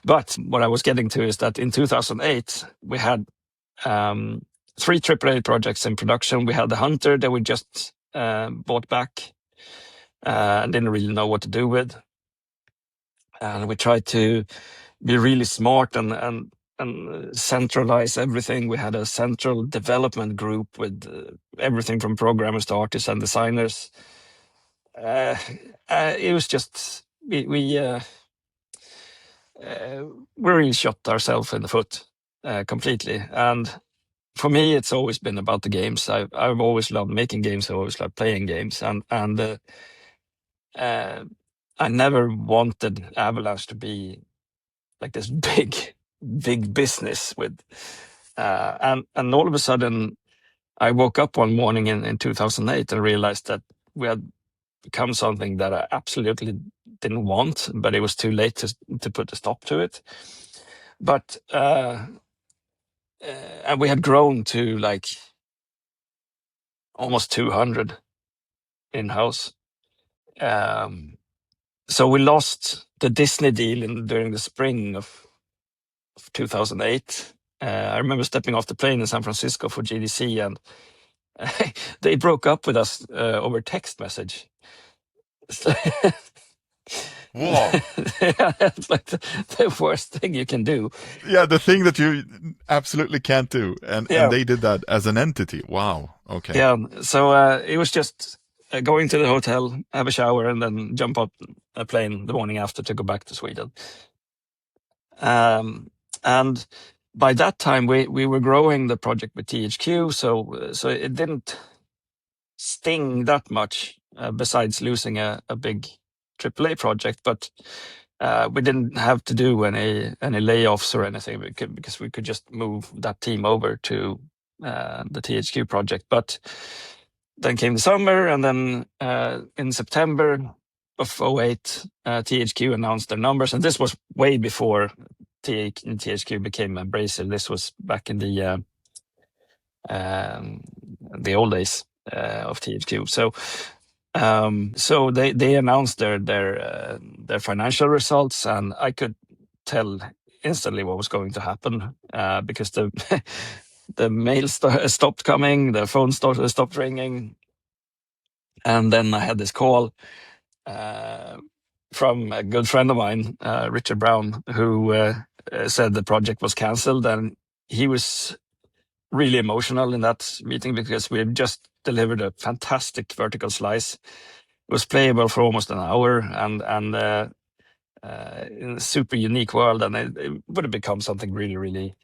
Speaker 2: But what I was getting to is that in 2008, we had 3 AAA projects in production. We had theHunter that we just bought back and didn't really know what to do with. And we tried to be really smart and centralize everything. We had a central development group with everything from programmers to artists and designers. It was just we really shot ourselves in the foot completely. And for me, it's always been about the games. I've always loved making games. I always loved playing games, and I never wanted Avalanche to be like this big business with. And all of a sudden, I woke up one morning in 2008 and realized that we had become something that I absolutely didn't want, but it was too late to put a stop to it. But and we had grown to like almost 200 in-house. So we lost the Disney deal during the spring of 2008. I remember stepping off the plane in San Francisco for GDC, and they broke up with us over text message.
Speaker 1: Whoa.
Speaker 2: It's like the worst thing you can do.
Speaker 1: Yeah, the thing that you absolutely can't do. And they did that as an entity. Wow. Okay.
Speaker 2: Yeah. So it was just going to the hotel, have a shower, and then jump up a plane the morning after to go back to Sweden. And by that time, we were growing the project with THQ, so it didn't sting that much, besides losing a big AAA project. But we didn't have to do any layoffs or anything because we could just move that team over to the THQ project. But then came the summer, and then in September of 2008, THQ announced their numbers, and this was way before THQ became Embracer. This was back in the old days of THQ. So they announced their financial results, and I could tell instantly what was going to happen because the mail stopped coming, the phone stopped ringing, and then I had this call from a good friend of mine, Richard Brown, who said the project was canceled, and he was really emotional in that meeting because we had just delivered a fantastic vertical slice. It was playable for almost an hour, and in a super unique world, and it would have become something really, really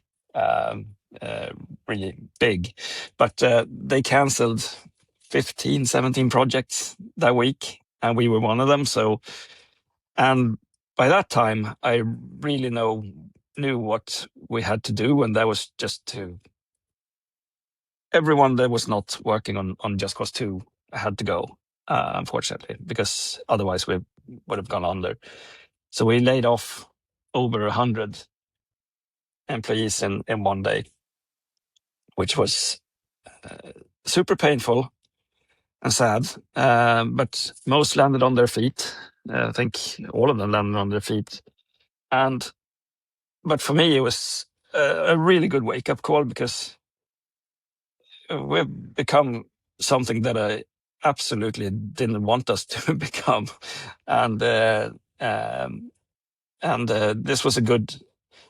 Speaker 2: really big. But they canceled 15, 17 projects that week, and we were one of them. So, and by that time, I really knew what we had to do, and that was just to everyone that was not working on Just Cause 2 had to go, unfortunately, because otherwise we would have gone under. So we laid off over 100 employees in one day, which was super painful and sad, but most landed on their feet. I think all of them landed on their feet. But for me, it was a really good wake-up call, because we've become something that I absolutely didn't want us to become. And this was a good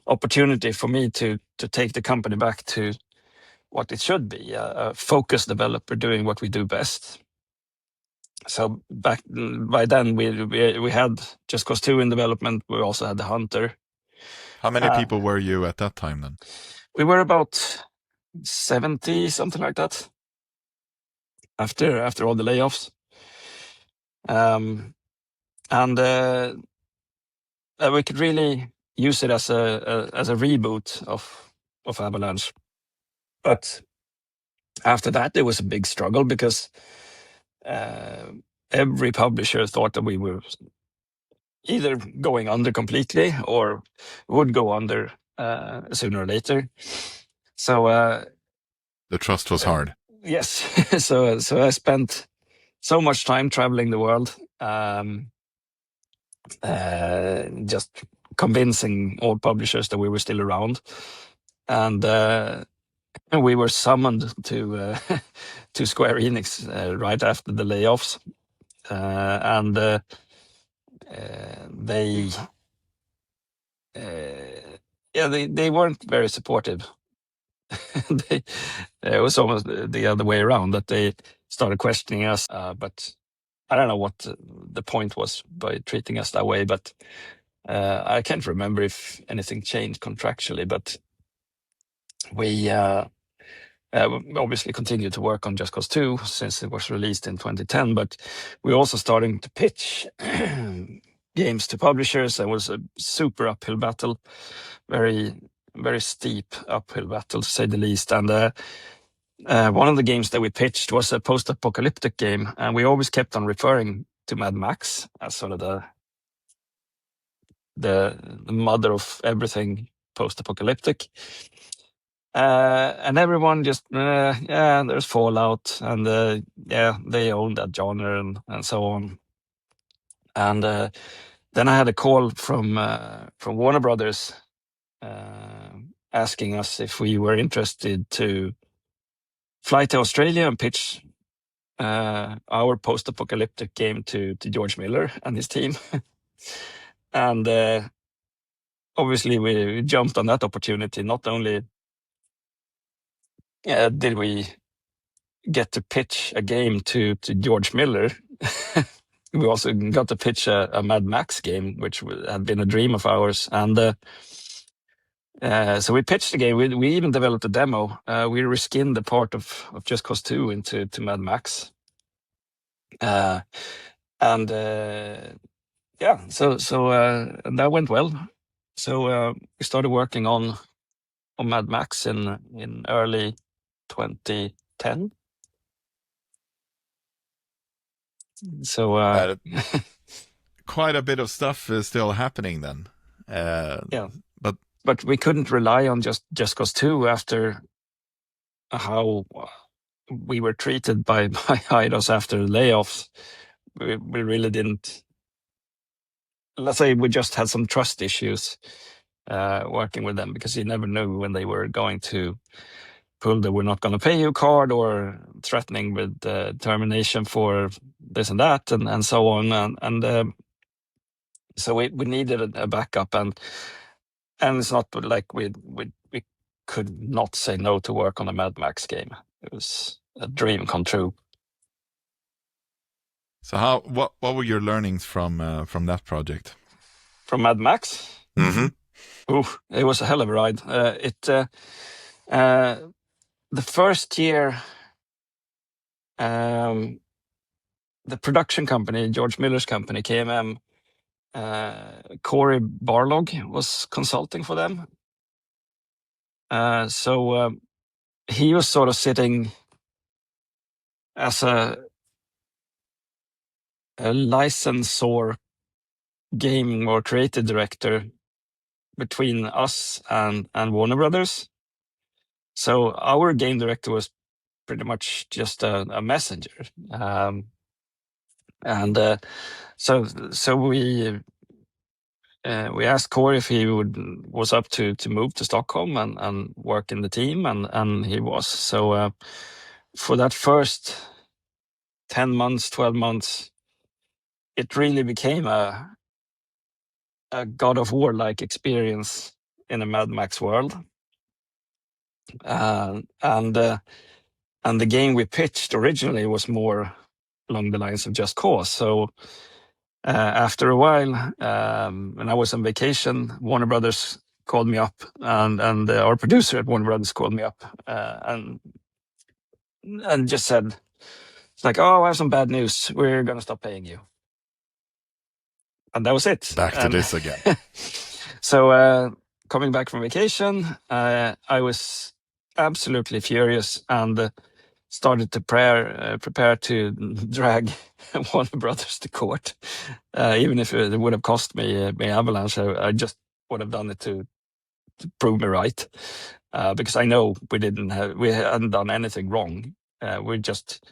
Speaker 2: opportunity for me to take the company back to what it should be, a focused developer doing what we do best. So by then we had Just Cause 2 in development. We also had theHunter.
Speaker 1: How many people were you at that time then?
Speaker 2: We were about 70, something like that, after all the layoffs. And we could really use it as a reboot of Avalanche. But after that, it was a big struggle, because every publisher thought that we were either going under completely or would go under sooner or later. So
Speaker 1: the trust was hard.
Speaker 2: Yes. so I spent so much time traveling the world, just convincing all publishers that we were still around, and we were summoned to to Square Enix right after the layoffs, and they they weren't very supportive. It was almost the other way around, that they started questioning us, but I don't know what the point was by treating us that way, but I can't remember if anything changed contractually. But we obviously continued to work on Just Cause 2 since it was released in 2010, but we're also starting to pitch games to publishers. It was a super uphill battle, very, very steep uphill battle, to say the least. And one of the games that we pitched was a post-apocalyptic game, and we always kept on referring to Mad Max as sort of the mother of everything post-apocalyptic. And everyone just, there's Fallout, and they own that genre, and so on. And then I had a call from Warner Brothers asking us if we were interested to fly to Australia and pitch our post-apocalyptic game to George Miller and his team. And obviously we jumped on that opportunity. Not only did we get to pitch a game to George Miller, we also got to pitch a Mad Max game, which had been a dream of ours. And so we pitched the game. We even developed a demo. We reskinned the part of Just Cause 2 into Mad Max. And so that went well. So we started working on Mad Max in early 2010. So
Speaker 1: quite a bit of stuff is still happening then.
Speaker 2: But we couldn't rely on just Cause 2 after how we were treated by Eidos after the layoffs. We really didn't. Let's say we just had some trust issues working with them, because you never knew when they were going to pull the "we're not going to pay you" card, or threatening with termination for this and that, and so on. And so we needed a backup, and it's not like we could not say no to work on a Mad Max game. It was a dream come true.
Speaker 1: So what were your learnings from that project?
Speaker 2: From Mad Max?
Speaker 1: Mm-hmm.
Speaker 2: Ooh, it was a hell of a ride. The first year, the production company, George Miller's company, KMM, Corey Barlog was consulting for them. So he was sort of sitting as a licensor, game or creative director between us and Warner Brothers. So our game director was pretty much just a messenger. So we asked Corey if he was up to move to Stockholm and work in the team, and he was. So for that first 10 months, 12 months, it really became a God of War like experience in a Mad Max world. And the game we pitched originally was more along the lines of Just Cause. So after a while, when I was on vacation, Warner Brothers called me up, and our producer at Warner Brothers called me up, and just said, it's like, "Oh, I have some bad news. We're gonna stop paying you." And that was it.
Speaker 1: Back to this again.
Speaker 2: So coming back from vacation, I was absolutely furious and started to prepare to drag Warner Brothers to court. Even if it would have cost me Avalanche, I just would have done it to prove me right. Because I know we hadn't done anything wrong. We just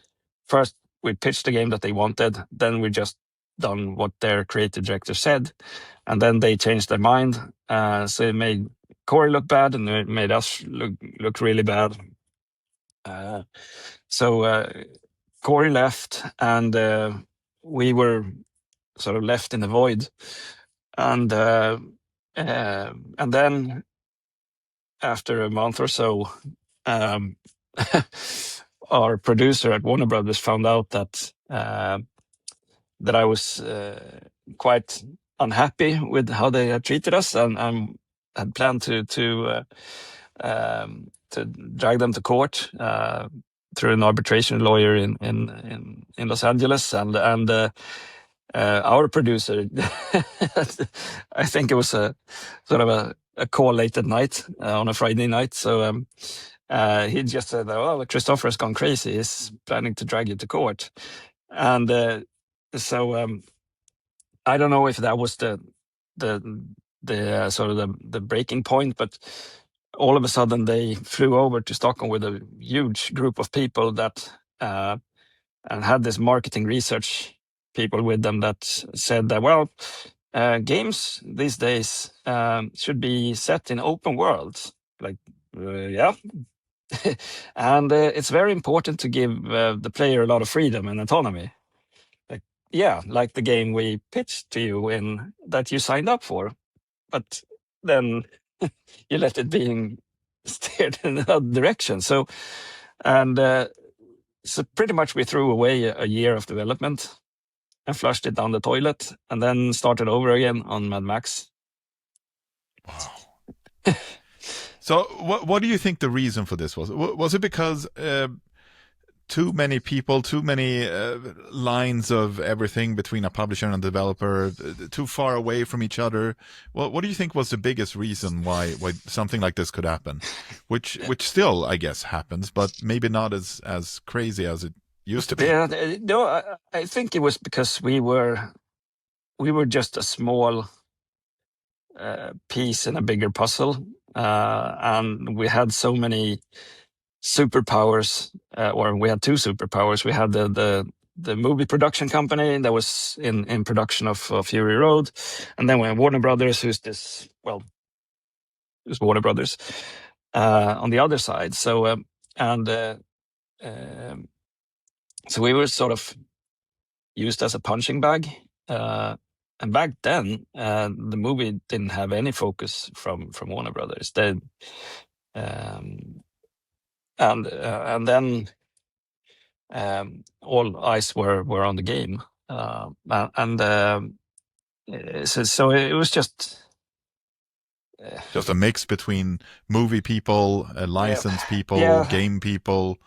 Speaker 2: first we pitched the game that they wanted, then we just done what their creative director said, and then they changed their mind. So it made Corey look bad, and it made us look really bad. So Corey left, and we were sort of left in the void. And then after a month or so, our producer at Warner Brothers found out that I was quite unhappy with how they had treated us, and had planned to drag them to court through an arbitration lawyer in Los Angeles, and our producer, I think it was a sort of a call late at night on a Friday night. So he just said, "Oh, Christofer has gone crazy. He's planning to drag you to court." And so I don't know if that was the sort of the breaking point, but all of a sudden they flew over to Stockholm with a huge group of people that and had this marketing research people with them that said that, well, games these days should be set in open worlds. Like, yeah. And it's very important to give the player a lot of freedom and autonomy. Like, yeah, like the game we pitched to you in that you signed up for, but then you let it being steered in another direction. So pretty much we threw away a year of development and flushed it down the toilet, and then started over again on Mad Max.
Speaker 1: Wow. So what do you think the reason for this was? Was it because too many people, too many lines of everything between a publisher and a developer, too far away from each other? What do you think was the biggest reason why something like this could happen? Which still, I guess, happens, but maybe not as crazy as it used to be.
Speaker 2: Yeah, no, I think it was because we were just a small piece in a bigger puzzle, and we had so many superpowers, or we had two superpowers. We had the movie production company that was in production of Fury Road, and then we had Warner Brothers, who's Warner Brothers on the other side. So so we were sort of used as a punching bag. And back then, the movie didn't have any focus from Warner Brothers. And then all eyes were on the game, so it was just
Speaker 1: Just a mix between movie people, license people,
Speaker 2: yeah,
Speaker 1: game people.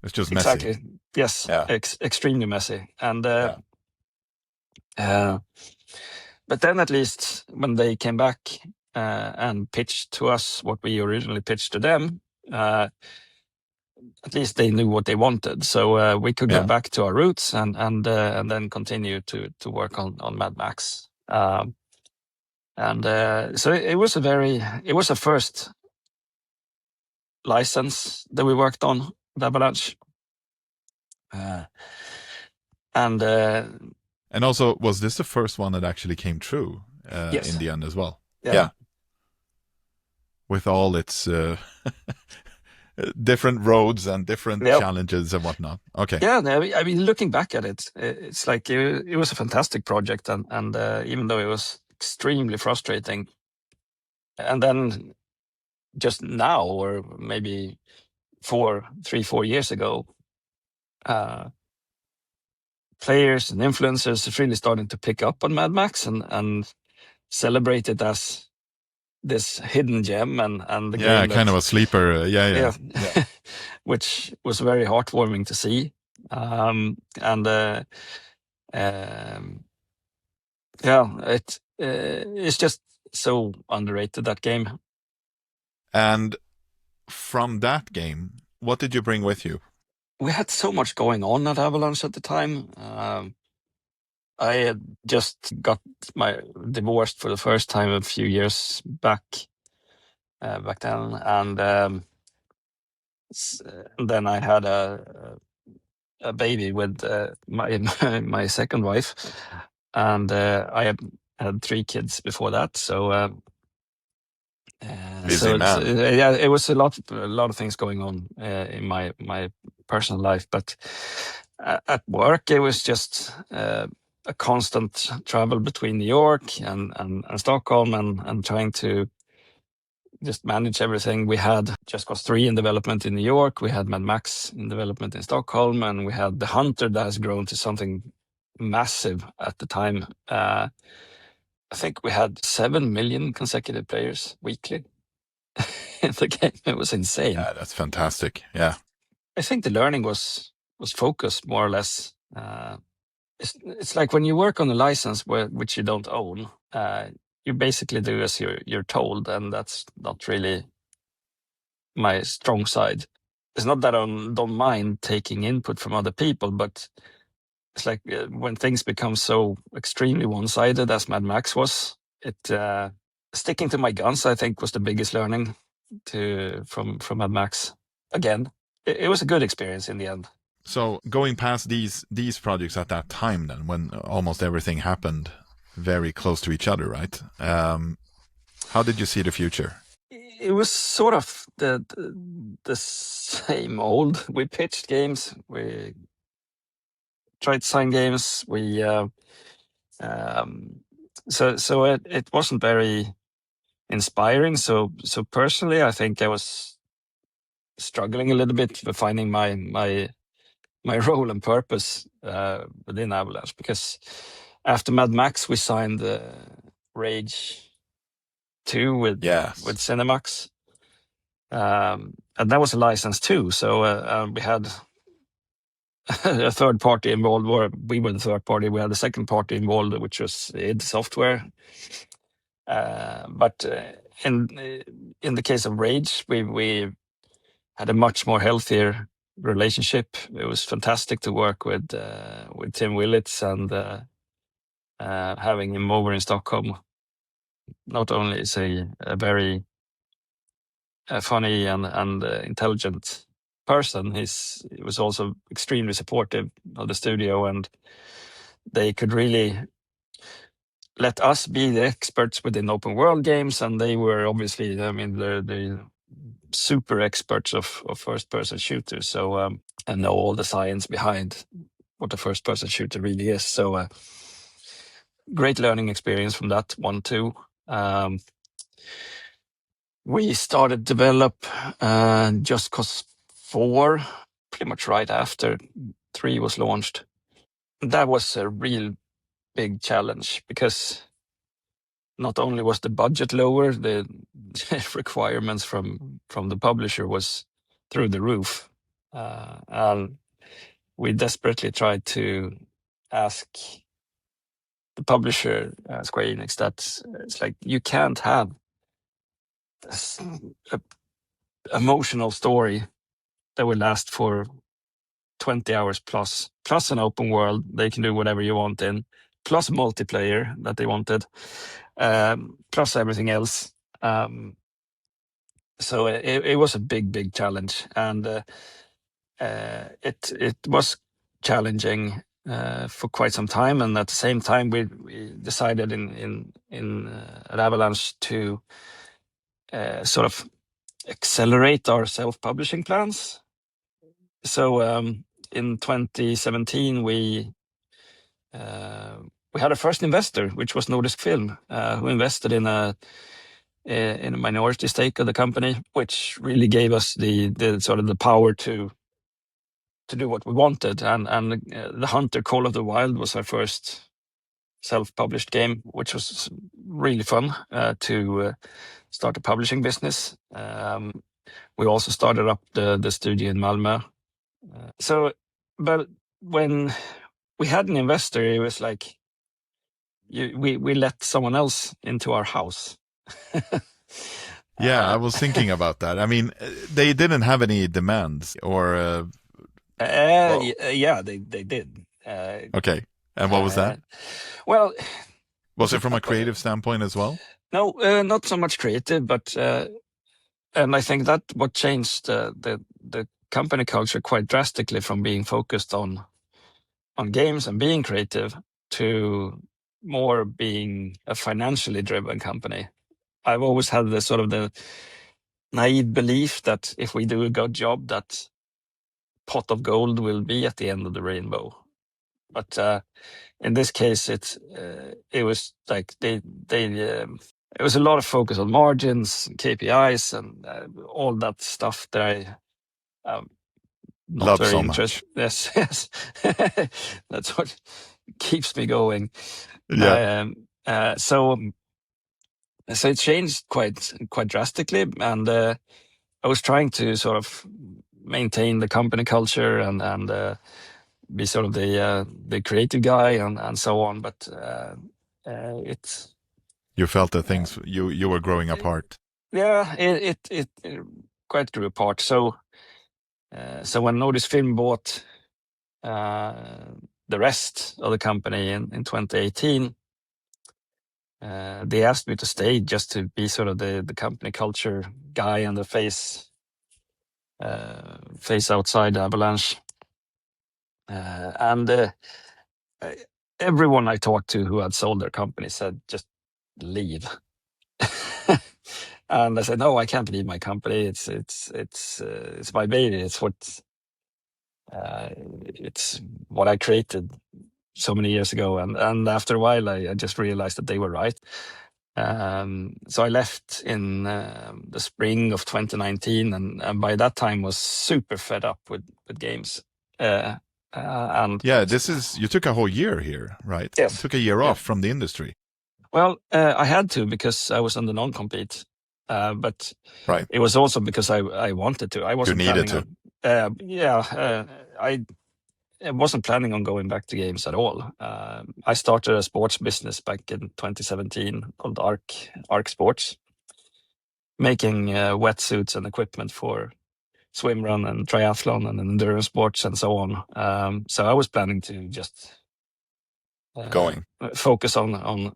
Speaker 1: It's just messy.
Speaker 2: exactly. Yes,
Speaker 1: Yeah.
Speaker 2: extremely messy. And
Speaker 1: Yeah.
Speaker 2: but then at least when they came back and pitched to us what we originally pitched to them, at least they knew what they wanted. So we could go
Speaker 1: Yeah.
Speaker 2: back to our roots and then continue to work on Mad Max. So it was a first license that we worked on with Avalanche. And
Speaker 1: also, was this the first one that actually came true
Speaker 2: yes,
Speaker 1: in the end as well?
Speaker 2: yeah.
Speaker 1: With all its different roads and different
Speaker 2: Yep.
Speaker 1: challenges and whatnot. Okay.
Speaker 2: Yeah, I mean, looking back at it, it's like it was a fantastic project, and even though it was extremely frustrating, and then just now, or maybe 4 years ago, players and influencers are really starting to pick up on Mad Max and celebrate it as this hidden gem and the game
Speaker 1: kind of a sleeper. Yeah.
Speaker 2: which was very heartwarming to see. It's just so underrated, that game.
Speaker 1: And from that game, what did you bring with you?
Speaker 2: We had so much going on at Avalanche at the time. I had just got divorced for the first time a few years back then, and then I had a baby with my second wife, and I had 3 kids before that. So
Speaker 1: Busy man.
Speaker 2: it was a lot of things going on in my personal life, but at work it was just a constant travel between New York and Stockholm and trying to just manage everything. We had Just Cause 3 in development in New York, we had Mad Max in development in Stockholm, and we had theHunter that has grown to something massive at the time. I think we had 7 million consecutive players weekly in the game. It was insane.
Speaker 1: Yeah, that's fantastic. Yeah.
Speaker 2: I think the learning was focused more or less. It's like when you work on a license which you don't own, you basically do as you're told, and that's not really my strong side. It's not that I don't mind taking input from other people, but it's like when things become so extremely one-sided as Mad Max was, sticking to my guns, I think, was the biggest learning from Mad Max. Again, it was a good experience in the end.
Speaker 1: So going past these projects at that time, then when almost everything happened very close to each other, right? How did you see the future?
Speaker 2: It was sort of the same old. We pitched games, we tried to sign games, so it wasn't very inspiring. So personally, I think I was struggling a little bit with finding my role and purpose within Avalanche, because after Mad Max we signed Rage 2 with Cinemax, and that was a license too. So we had a third party involved, or we were the third party. We had the second party involved, which was id Software. But in the case of Rage, we had a much more healthier relationship. It was fantastic to work with Tim Willits, and having him over in Stockholm. Not only is he a very funny and intelligent person, he was also extremely supportive of the studio, and they could really let us be the experts within open world games, and they were obviously, I mean, the super experts of first person shooters. So and know all the science behind what a first person shooter really is. So great learning experience from that one too. We started develop Just Cause 4 pretty much right after 3 was launched. That was a real big challenge, because not only was the budget lower, the requirements from the publisher was through the roof. And we desperately tried to ask the publisher, Square Enix, that it's like, you can't have this emotional story that will last for 20 hours plus an open world they can do whatever you want in, plus multiplayer that they wanted, plus everything else. So it was a big challenge, and it was challenging for quite some time. And at the same time, we decided at Avalanche to sort of accelerate our self-publishing plans. So in 2017, we had a first investor, which was Nordisk Film, who invested in a minority stake of the company, which really gave us the sort of the power to do what we wanted. And theHunter Call of the Wild was our first self-published game, which was really fun to start a publishing business. We also started up the studio in Malmö. But when we had an investor, it was like we let someone else into our house.
Speaker 1: Yeah, I was thinking about that. I mean, they didn't have any demands, or
Speaker 2: yeah, they did.
Speaker 1: Okay, and what was that?
Speaker 2: Well,
Speaker 1: was it from a creative standpoint as well?
Speaker 2: No, not so much creative, but and I think that what changed the company culture quite drastically from being focused on games and being creative to more being a financially driven company. I've always had the sort of the naive belief that if we do a good job, that pot of gold will be at the end of the rainbow. But in this case, it was like it was a lot of focus on margins, KPIs, and all that stuff that I not
Speaker 1: love
Speaker 2: very
Speaker 1: so
Speaker 2: interested. Yes, yes, that's what keeps me going.
Speaker 1: Yeah.
Speaker 2: So it changed quite drastically, and I was trying to sort of maintain the company culture and be sort of the creative guy and so on. But it's
Speaker 1: you felt that things you were growing apart.
Speaker 2: Yeah, it quite grew apart. So when Nordisk Film bought the rest of the company in 2018. They asked me to stay just to be sort of the company culture guy and the face outside Avalanche. And everyone I talked to who had sold their company said, just leave. And I said, no, I can't leave my company. It's my baby. It's what I created so many years ago. And after a while, I just realized that they were right. So I left in the spring of 2019, and by that time was super fed up with games. And
Speaker 1: yeah, you took a whole year here, right?
Speaker 2: Yes.
Speaker 1: You took a year off from the industry.
Speaker 2: Well, I had to because I was on the non-compete, but
Speaker 1: right.
Speaker 2: It was also because I wanted to. I wasn't.
Speaker 1: You needed to.
Speaker 2: I wasn't planning on going back to games at all. I started a sports business back in 2017 called Arc Sports, making wetsuits and equipment for swim run and triathlon and endurance sports and so on. So I was planning to just focus on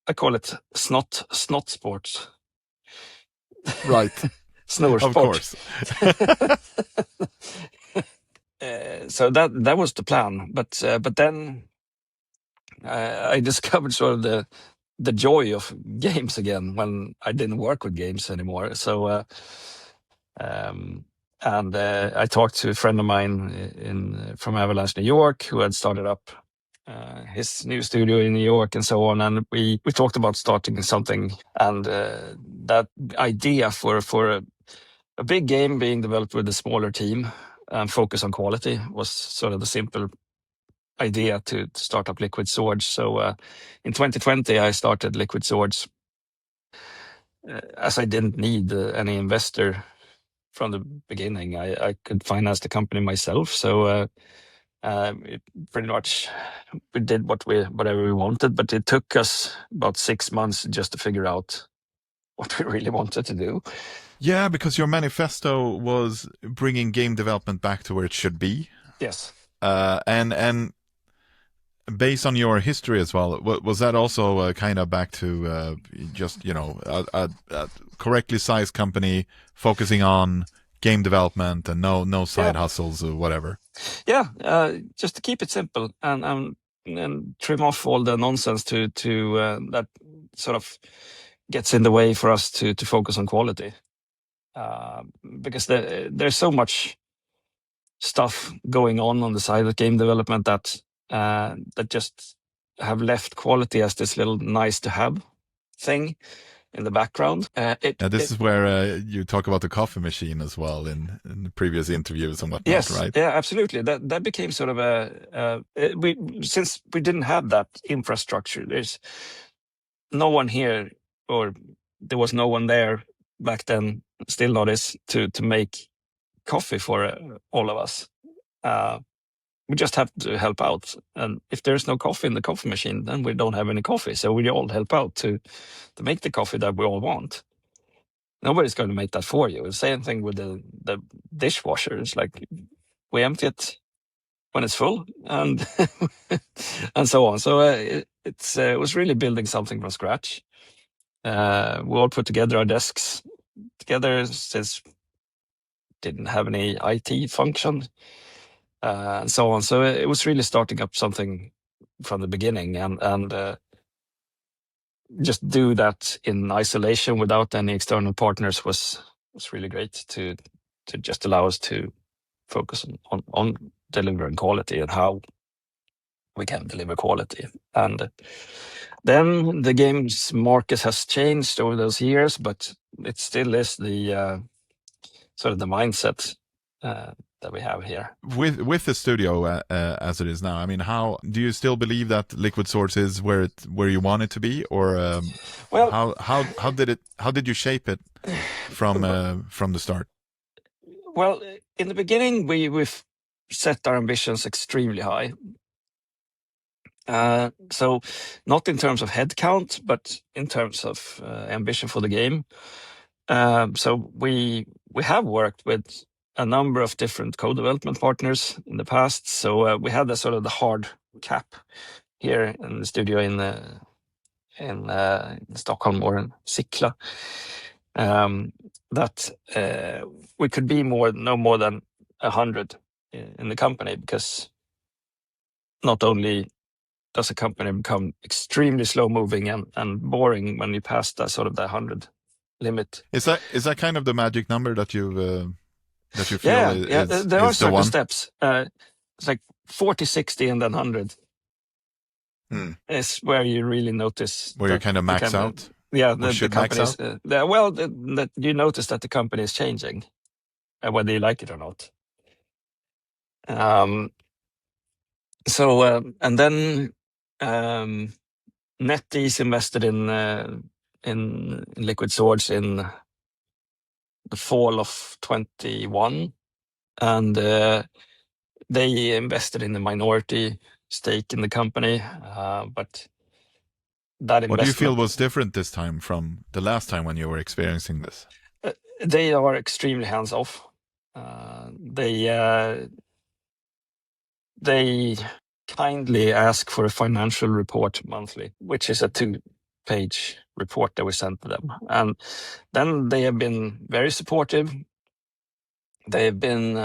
Speaker 2: I call it snot sports.
Speaker 1: Right.
Speaker 2: Snore
Speaker 1: of
Speaker 2: sport.
Speaker 1: Course.
Speaker 2: So that was the plan, but then I discovered sort of the joy of games again when I didn't work with games anymore. So I talked to a friend of mine from Avalanche New York who had started up his new studio in New York and so on, and we talked about starting something, and that idea for a big game being developed with a smaller team and focus on quality was sort of the simple idea to start up Liquid Swords. So in 2020, I started Liquid Swords as I didn't need any investor from the beginning. I could finance the company myself. So pretty much we did whatever we wanted, but it took us about 6 months just to figure out what we really wanted to do.
Speaker 1: Yeah, because your manifesto was bringing game development back to where it should be.
Speaker 2: Yes.
Speaker 1: And based on your history as well, was that also kind of back to just, you know, a correctly sized company focusing on game development and no side hustles or whatever?
Speaker 2: Yeah, just to keep it simple and trim off all the nonsense to that sort of gets in the way for us to focus on quality. Because there's so much stuff going on the side of game development that just have left quality as this little nice to have thing in the background.
Speaker 1: This is where you talk about the coffee machine as well in the previous interviews and whatnot,
Speaker 2: yes,
Speaker 1: right?
Speaker 2: Yeah, absolutely. That became sort of since we didn't have that infrastructure, there's no one here, or there was no one there back then, still not is, to make coffee for all of us. We just have to help out. And if there's no coffee in the coffee machine, then we don't have any coffee. So we all help out to make the coffee that we all want. Nobody's going to make that for you. The same thing with the dishwasher. It's like we empty it when it's full and and so on. So it was really building something from scratch. We all put together our desks together since didn't have any IT function. And so on. So it was really starting up something from the beginning, and just do that in isolation without any external partners was really great to just allow us to focus on delivering quality and how we can deliver quality. And then the games market has changed over those years, but it still is the sort of the mindset that we have here
Speaker 1: with the studio as it is now. I mean, how do you still believe that Liquid Swords is where you want it to be, or
Speaker 2: well,
Speaker 1: how did you shape it from the start?
Speaker 2: Well, in the beginning, we've set our ambitions extremely high. So not in terms of headcount, but in terms of ambition for the game. So we have worked with a number of different co-development partners in the past. So we had the sort of the hard cap here in the studio in Stockholm or in Sickla, that we could be no more than 100 in the company, because not only does a company become extremely slow moving and boring when you pass that sort of the 100 limit.
Speaker 1: Is that kind of the magic number that you feel
Speaker 2: there are certain
Speaker 1: one?
Speaker 2: steps. It's like 40, 60 and then 100 is where you really notice
Speaker 1: where you kind of max out.
Speaker 2: Yeah, the companies. That you notice that the company is changing, whether you like it or not. So and then NetEase invested in Liquid Swords in the fall of 21, and they invested in a minority stake in the company, but that investment.
Speaker 1: What do you feel was different this time from the last time when you were experiencing this?
Speaker 2: They are extremely hands off. They kindly ask for a financial report monthly, which is a 2-page report that we sent to them. And then they have been very supportive. They've been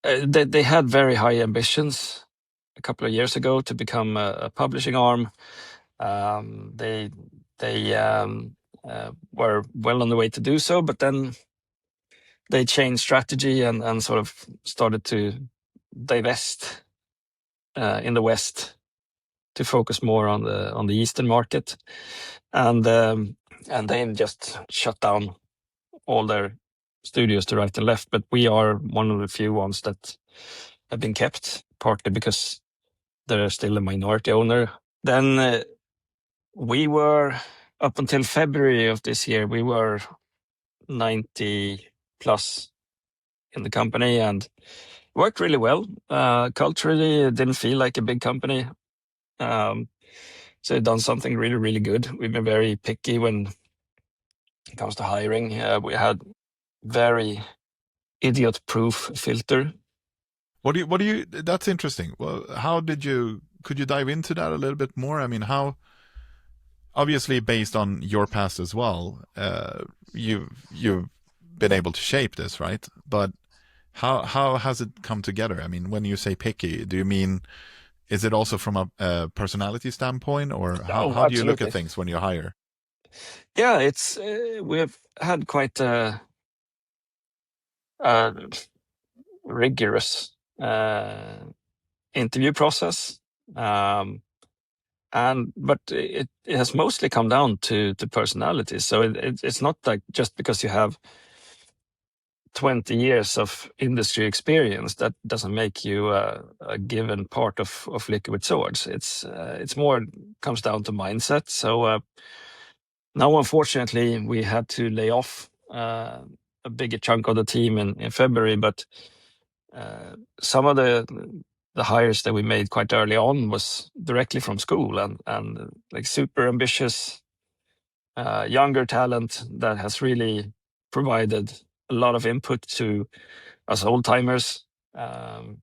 Speaker 2: they had very high ambitions a couple of years ago to become a publishing arm. They were well on the way to do so, but then they changed strategy and sort of started to divest in the West to focus more on the Eastern market, and they just shut down all their studios to right and left. But we are one of the few ones that have been kept, partly because they're still a minority owner. Then we were, up until February of this year, we were 90 plus in the company and worked really well. Culturally, it didn't feel like a big company. So done something really, really good. We've been very picky when it comes to hiring. We had very idiot-proof filter.
Speaker 1: What do you, that's interesting. Well, could you dive into that a little bit more? I mean, how, obviously based on your past as well, you've been able to shape this, right? But how has it come together? I mean, when you say picky, do you mean, is it also from a personality standpoint, or how do you look at things when you hire?
Speaker 2: Yeah, it's we've had quite a rigorous interview process, but it has mostly come down to personality. So it's not like just because you have 20 years of industry experience that doesn't make you a given part of Liquid Swords. It's more comes down to mindset. So now, unfortunately, we had to lay off a bigger chunk of the team in February, but some of the hires that we made quite early on was directly from school and like super ambitious younger talent that has really provided a lot of input to us old timers, and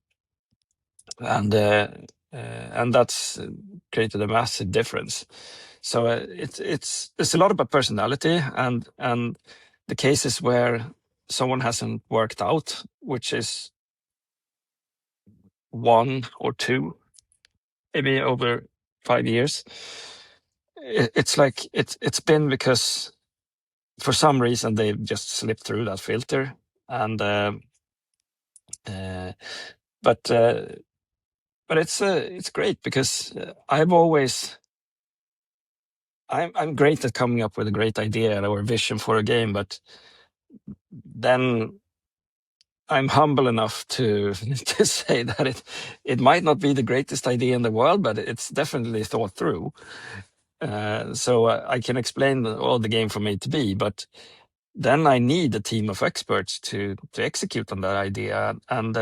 Speaker 2: that's created a massive difference. So it's a lot about personality and the cases where someone hasn't worked out, which is one or two, maybe over 5 years. It's like it's been because for some reason they just slipped through that filter, and but it's great because I'm great at coming up with a great idea or a vision for a game, but then I'm humble enough to to say that it might not be the greatest idea in the world, but it's definitely thought through. So I can explain all the game from A to B, but then I need a team of experts to execute on that idea, and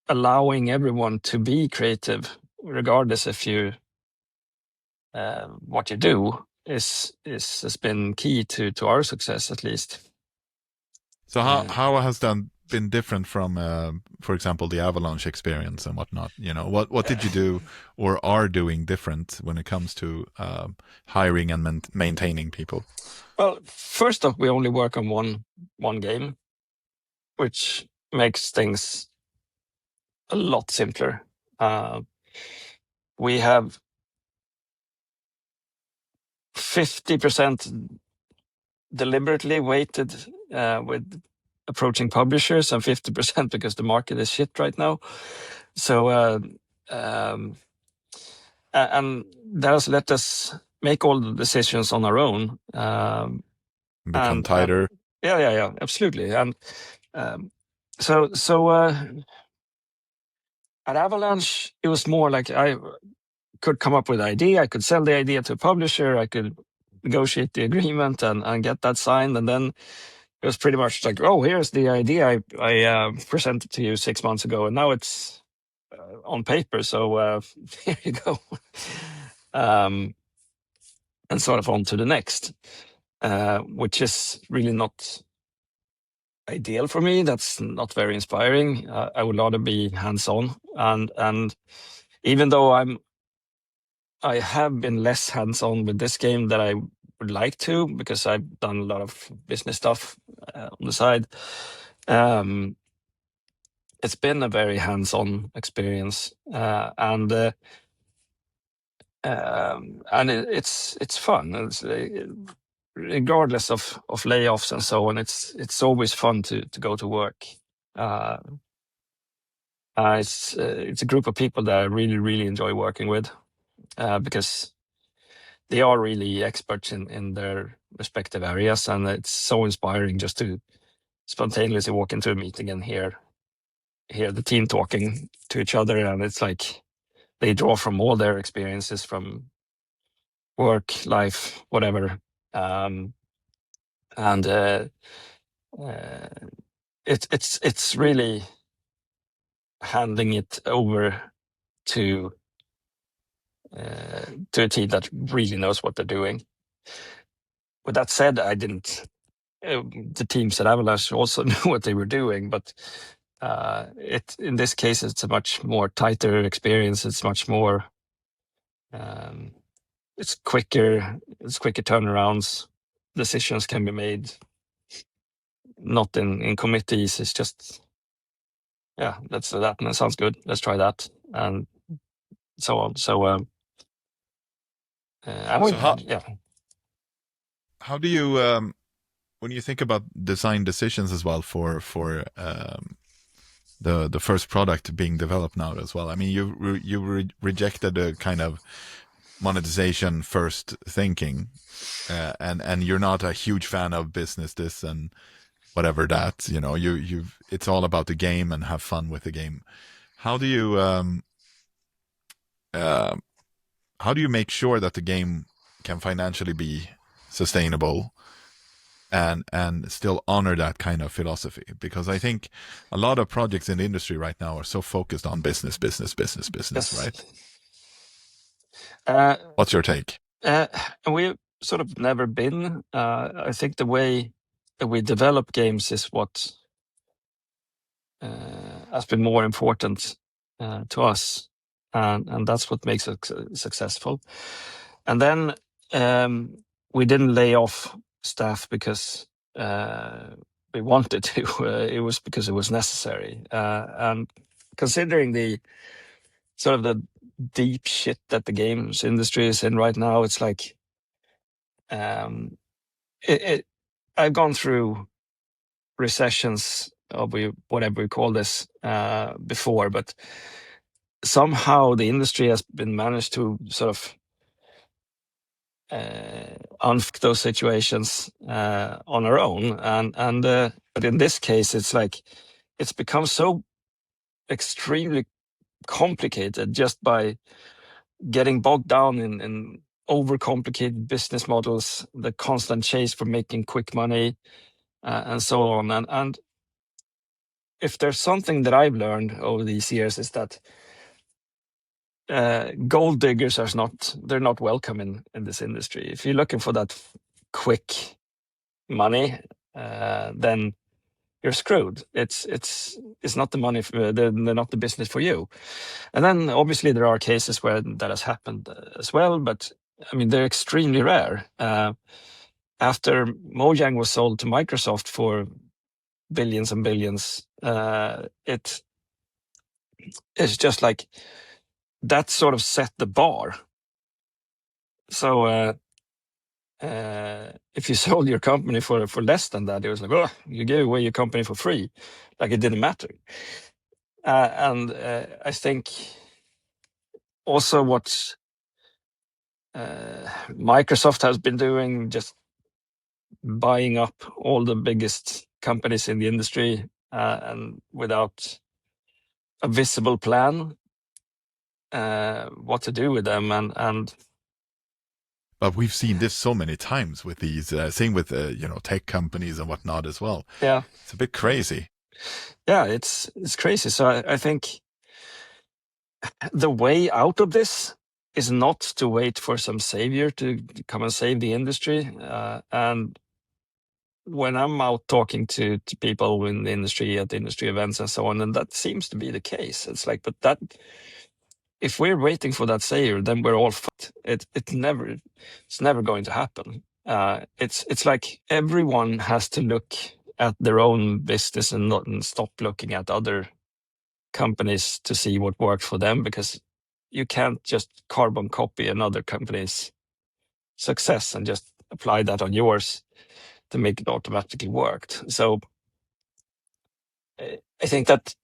Speaker 2: allowing everyone to be creative, regardless if you what you do, has been key to our success, at least.
Speaker 1: So how has that been different from, for example, the Avalanche experience and whatnot? You know, what did you do or are doing different when it comes to hiring and maintaining people?
Speaker 2: Well, first off, we only work on one game, which makes things a lot simpler. We have 50% deliberately weighted with approaching publishers and 50% because the market is shit right now. So and that has let us make all the decisions on our own.
Speaker 1: Become tighter.
Speaker 2: Yeah, absolutely. And so at Avalanche, it was more like I could come up with an idea, I could sell the idea to a publisher, I could negotiate the agreement and get that signed, and then it was pretty much like, oh, here's the idea I presented to you 6 months ago, and now it's on paper, so here you go. And sort of on to the next, which is really not ideal for me. That's not very inspiring. I would rather be hands-on, and even though I have been less hands-on with this game than I would like to, because I've done a lot of business stuff on the side. It's been a very hands-on experience, and it's fun. It's, regardless of layoffs and so on, it's always fun to go to work. It's a group of people that I really, really enjoy working with, because they are really experts in their respective areas, and it's so inspiring just to spontaneously walk into a meeting and hear the team talking to each other, and it's like they draw from all their experiences from work, life, whatever, and it's really handing it over to a team that really knows what they're doing. With that said, I didn't. The teams at Avalanche also knew what they were doing, but in this case, it's a much more tighter experience. It's much more. It's quicker. It's quicker turnarounds. Decisions can be made. Not in committees. It's just, yeah, let's do that, and it sounds good. Let's try that, and so on. So,
Speaker 1: how do you when you think about design decisions as well for the first product being developed now as well? I mean, you rejected a kind of monetization first thinking, and you're not a huge fan of business this and whatever that, you know, it's all about the game and have fun with the game. How do you make sure that the game can financially be sustainable and still honor that kind of philosophy? Because I think a lot of projects in the industry right now are so focused on business,
Speaker 2: yes.
Speaker 1: right?
Speaker 2: Uh,
Speaker 1: What's your take?
Speaker 2: And we've sort of never been. I think the way that we develop games is what has been more important to us, and that's what makes it successful. And then we didn't lay off staff because we wanted to. It was because it was necessary. And considering the sort of the deep shit that the games industry is in right now, it's like I've gone through recessions, or whatever we call this, before, but somehow the industry has been managed to sort of unfuck those situations on our own, and but in this case, it's like it's become so extremely complicated just by getting bogged down in overcomplicated business models, the constant chase for making quick money, and so on. And if there's something that I've learned over these years is that gold diggers they're not welcome in this industry. If you're looking for that quick money, then you're screwed. It's not the money. They're not the business for you. And then obviously there are cases where that has happened as well, but I mean they're extremely rare. After Mojang was sold to Microsoft for billions and billions, it's just like that sort of set the bar. So if you sold your company for less than that, it was like, oh, you gave away your company for free, like it didn't matter. And I think also what Microsoft has been doing, just buying up all the biggest companies in the industry, and without a visible plan what to do with them, and
Speaker 1: But we've seen this so many times with these, same with tech companies and whatnot as well.
Speaker 2: Yeah,
Speaker 1: it's a bit crazy.
Speaker 2: Yeah, it's crazy. So I think the way out of this is not to wait for some savior to come and save the industry. And when I'm out talking to people in the industry at industry events and so on, and that seems to be the case. It's like, but that if we're waiting for that savior, then we're all fucked. It's never going to happen. It's like everyone has to look at their own business and stop looking at other companies to see what works for them, because you can't just carbon copy another company's success and just apply that on yours to make it automatically work. So I think that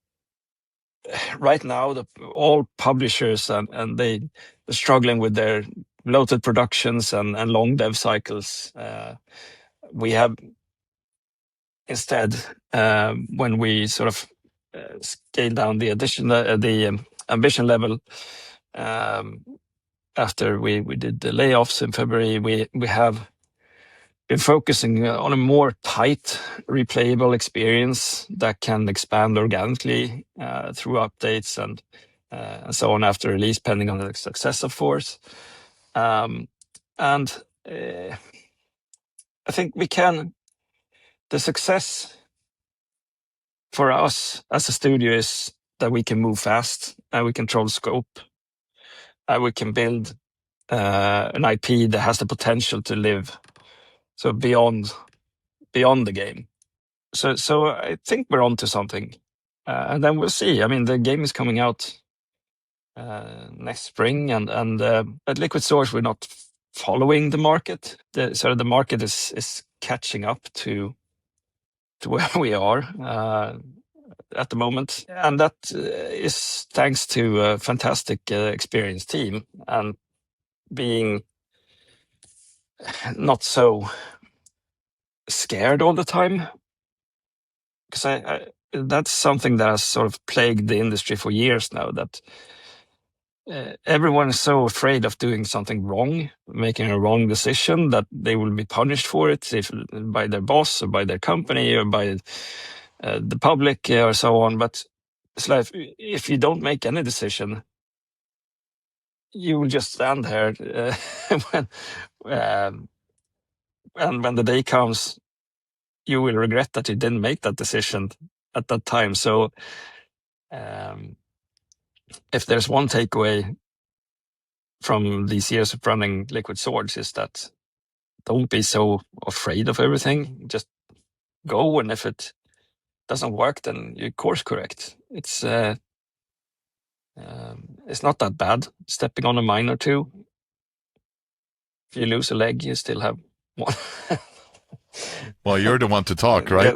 Speaker 2: right now all publishers and they're struggling with their bloated productions and long dev cycles. We have instead, when we sort of scaled down the ambition level, after we did the layoffs in February, we have been focusing on a more tight, replayable experience that can expand organically through updates and so on after release, depending on the success, of course. And I think the success for us as a studio is that we can move fast and we control scope and we can build an IP that has the potential to live so beyond the game. So I think we're onto something, and then we'll see. I mean, the game is coming out next spring, and at Liquid Source we're not following the market. The market is catching up to where we are at the moment, and that is thanks to a fantastic experienced team and being not so scared all the time, because I that's something that has sort of plagued the industry for years now, that everyone is so afraid of doing something wrong, making a wrong decision, that they will be punished for it by their boss or by their company or by the public or so on. But it's like, if you don't make any decision, you will just stand here and when the day comes, you will regret that you didn't make that decision at that time. So if there's one takeaway from these years of running Liquid Swords, is that don't be so afraid of everything. Just go, and if it doesn't work, then you course correct. It's not that bad. Stepping on a mine or two. If you lose a leg, you still have one.
Speaker 1: Well, you're the one to talk, right?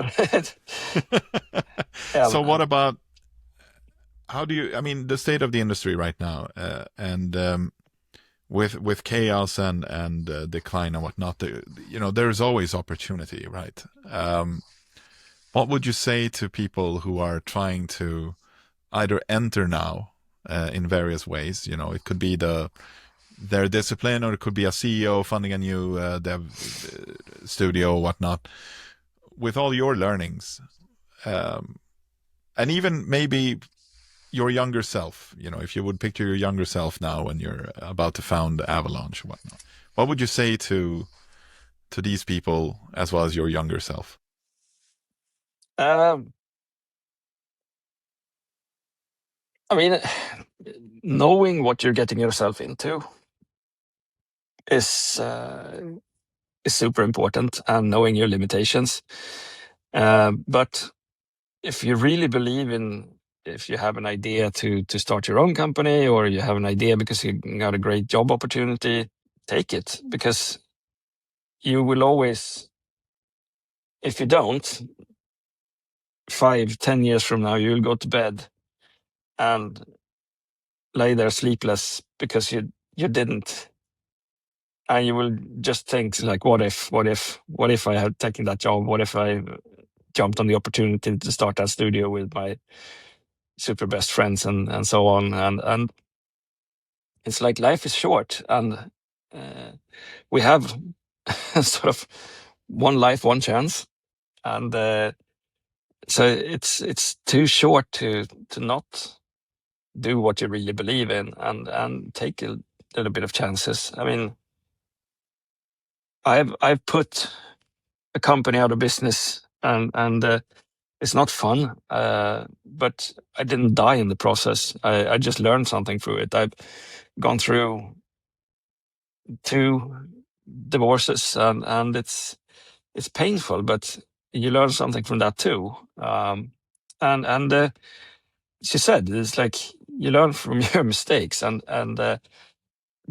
Speaker 2: Yeah,
Speaker 1: so what about, how do you, I mean, the state of the industry right now, and with chaos and decline and whatnot, there's always opportunity, right? What would you say to people who are trying to either enter now in various ways? It could be their discipline, or it could be a CEO funding a new dev studio or whatnot. With all your learnings, and even maybe your younger self, if you would picture your younger self now when you're about to found Avalanche or whatnot, what would you say to these people as well as your younger self?
Speaker 2: I mean, knowing what you're getting yourself into is super important, and knowing your limitations. But if you really believe if you have an idea to start your own company, or you have an idea because you got a great job opportunity, take it, because you will always, if you don't, 5-10 years from now, you'll go to bed and lay there sleepless because you didn't. And you will just think like, what if I had taken that job? What if I jumped on the opportunity to start that studio with my super best friends and so on? And it's like, life is short, and we have sort of one life, one chance. And so it's too short to not do what you really believe in, and take a little bit of chances. I mean, I've put a company out of business, and it's not fun, but I didn't die in the process. I just learned something through it. I've gone through 2 divorces, and it's painful, but you learn something from that too. And she said, it's like, you learn from your mistakes, and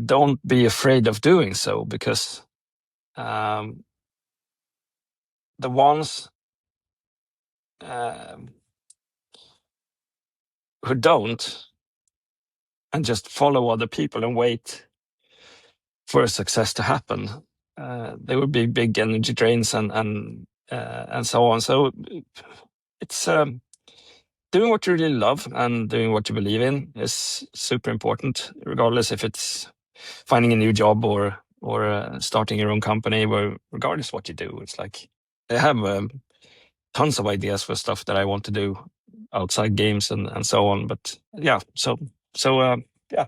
Speaker 2: don't be afraid of doing so, because the ones who don't, and just follow other people and wait for a success to happen, there will be big energy drains and and so on. So it's doing what you really love and doing what you believe in is super important, regardless if it's finding a new job or starting your own company. Where regardless what you do, it's like I have tons of ideas for stuff that I want to do outside games and so on. But yeah, so yeah.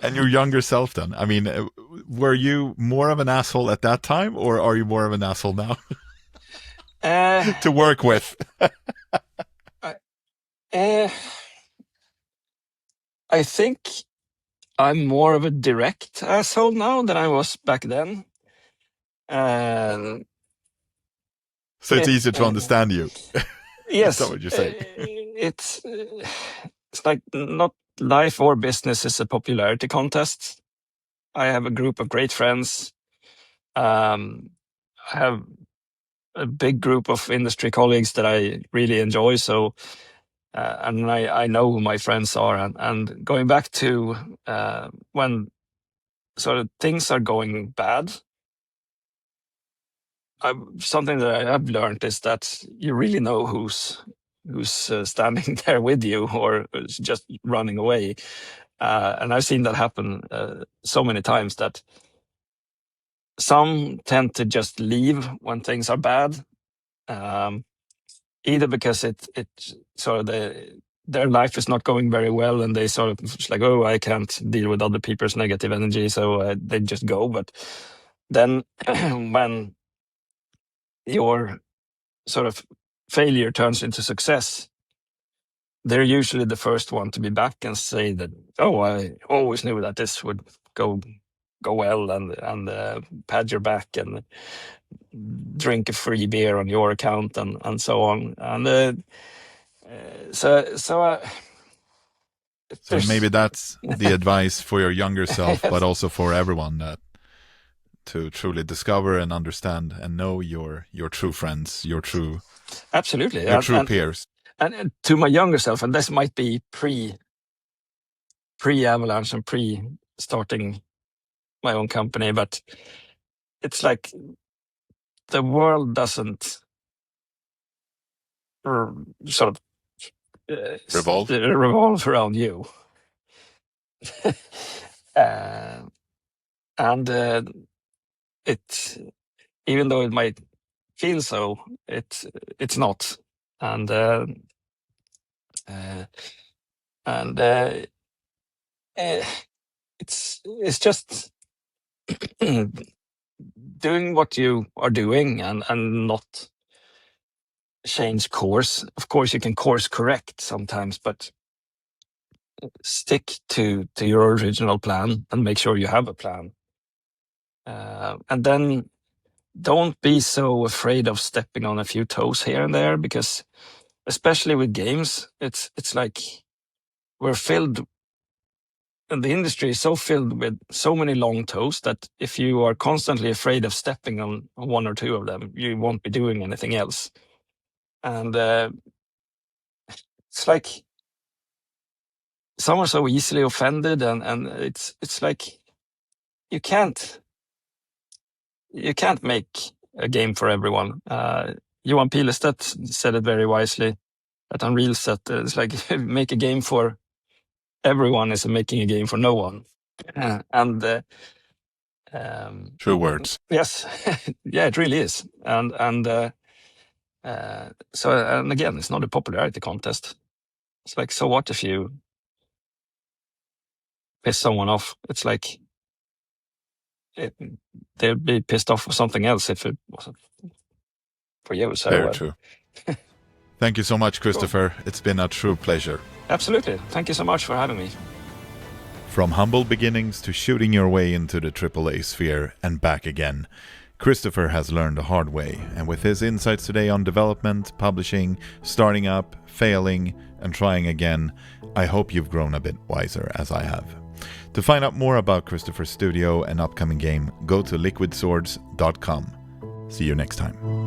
Speaker 1: And your younger self then? I mean, were you more of an asshole at that time, or are you more of an asshole now to work with?
Speaker 2: I think I'm more of a direct asshole now than I was back then.
Speaker 1: So it's easier to understand you.
Speaker 2: Yes.
Speaker 1: Is that what you're saying?
Speaker 2: It's like not life or business is a popularity contest. I have a group of great friends. I have a big group of industry colleagues that I really enjoy. So, and I know who my friends are. And going back to when sort of things are going bad, something that I have learned is that you really know who's standing there with you or is just running away. And I've seen that happen so many times that some tend to just leave when things are bad, either because it sort of their life is not going very well and they sort of it's like, oh, I can't deal with other people's negative energy, so they just go. But then when your sort of failure turns into success, they're usually the first one to be back and say that, oh, I always knew that this would go well, and pat your back and drink a free beer on your account and so on. And so
Speaker 1: maybe that's the advice for your younger self, but also for everyone, that to truly discover and understand and know your true friends, your true
Speaker 2: absolutely
Speaker 1: your true peers.
Speaker 2: And to my younger self, and this might be pre Avalanche and pre starting my own company, but it's like the world doesn't sort of revolve around you. And it, even though it might feel so, it's not. And it's just doing what you are doing and not change course. Of course, you can course correct sometimes, but stick to your original plan and make sure you have a plan. And then don't be so afraid of stepping on a few toes here and there, because especially with games, it's like we're filled, and the industry is so filled with so many long toes that if you are constantly afraid of stepping on one or two of them, you won't be doing anything else. And it's like some are so easily offended, and it's like you can't make a game for everyone. Johan Pilestedt said it very wisely at Unreal Set. It's like make a game for everyone is making a game for no one. And
Speaker 1: true words.
Speaker 2: Yes, yeah, it really is. And so, and again, it's not a popularity contest. It's like, so what if you piss someone off? It's like they'd be pissed off for something else if it wasn't for you. So
Speaker 1: very true. Thank you so much, Christofer. Cool. It's been a true pleasure.
Speaker 2: Absolutely. Thank you so much for having me.
Speaker 1: From humble beginnings to shooting your way into the AAA sphere and back again, Christofer has learned the hard way, and with his insights today on development, publishing, starting up, failing, and trying again, I hope you've grown a bit wiser as I have. To find out more about Christofer's studio and upcoming game, go to liquidswords.com. See you next time.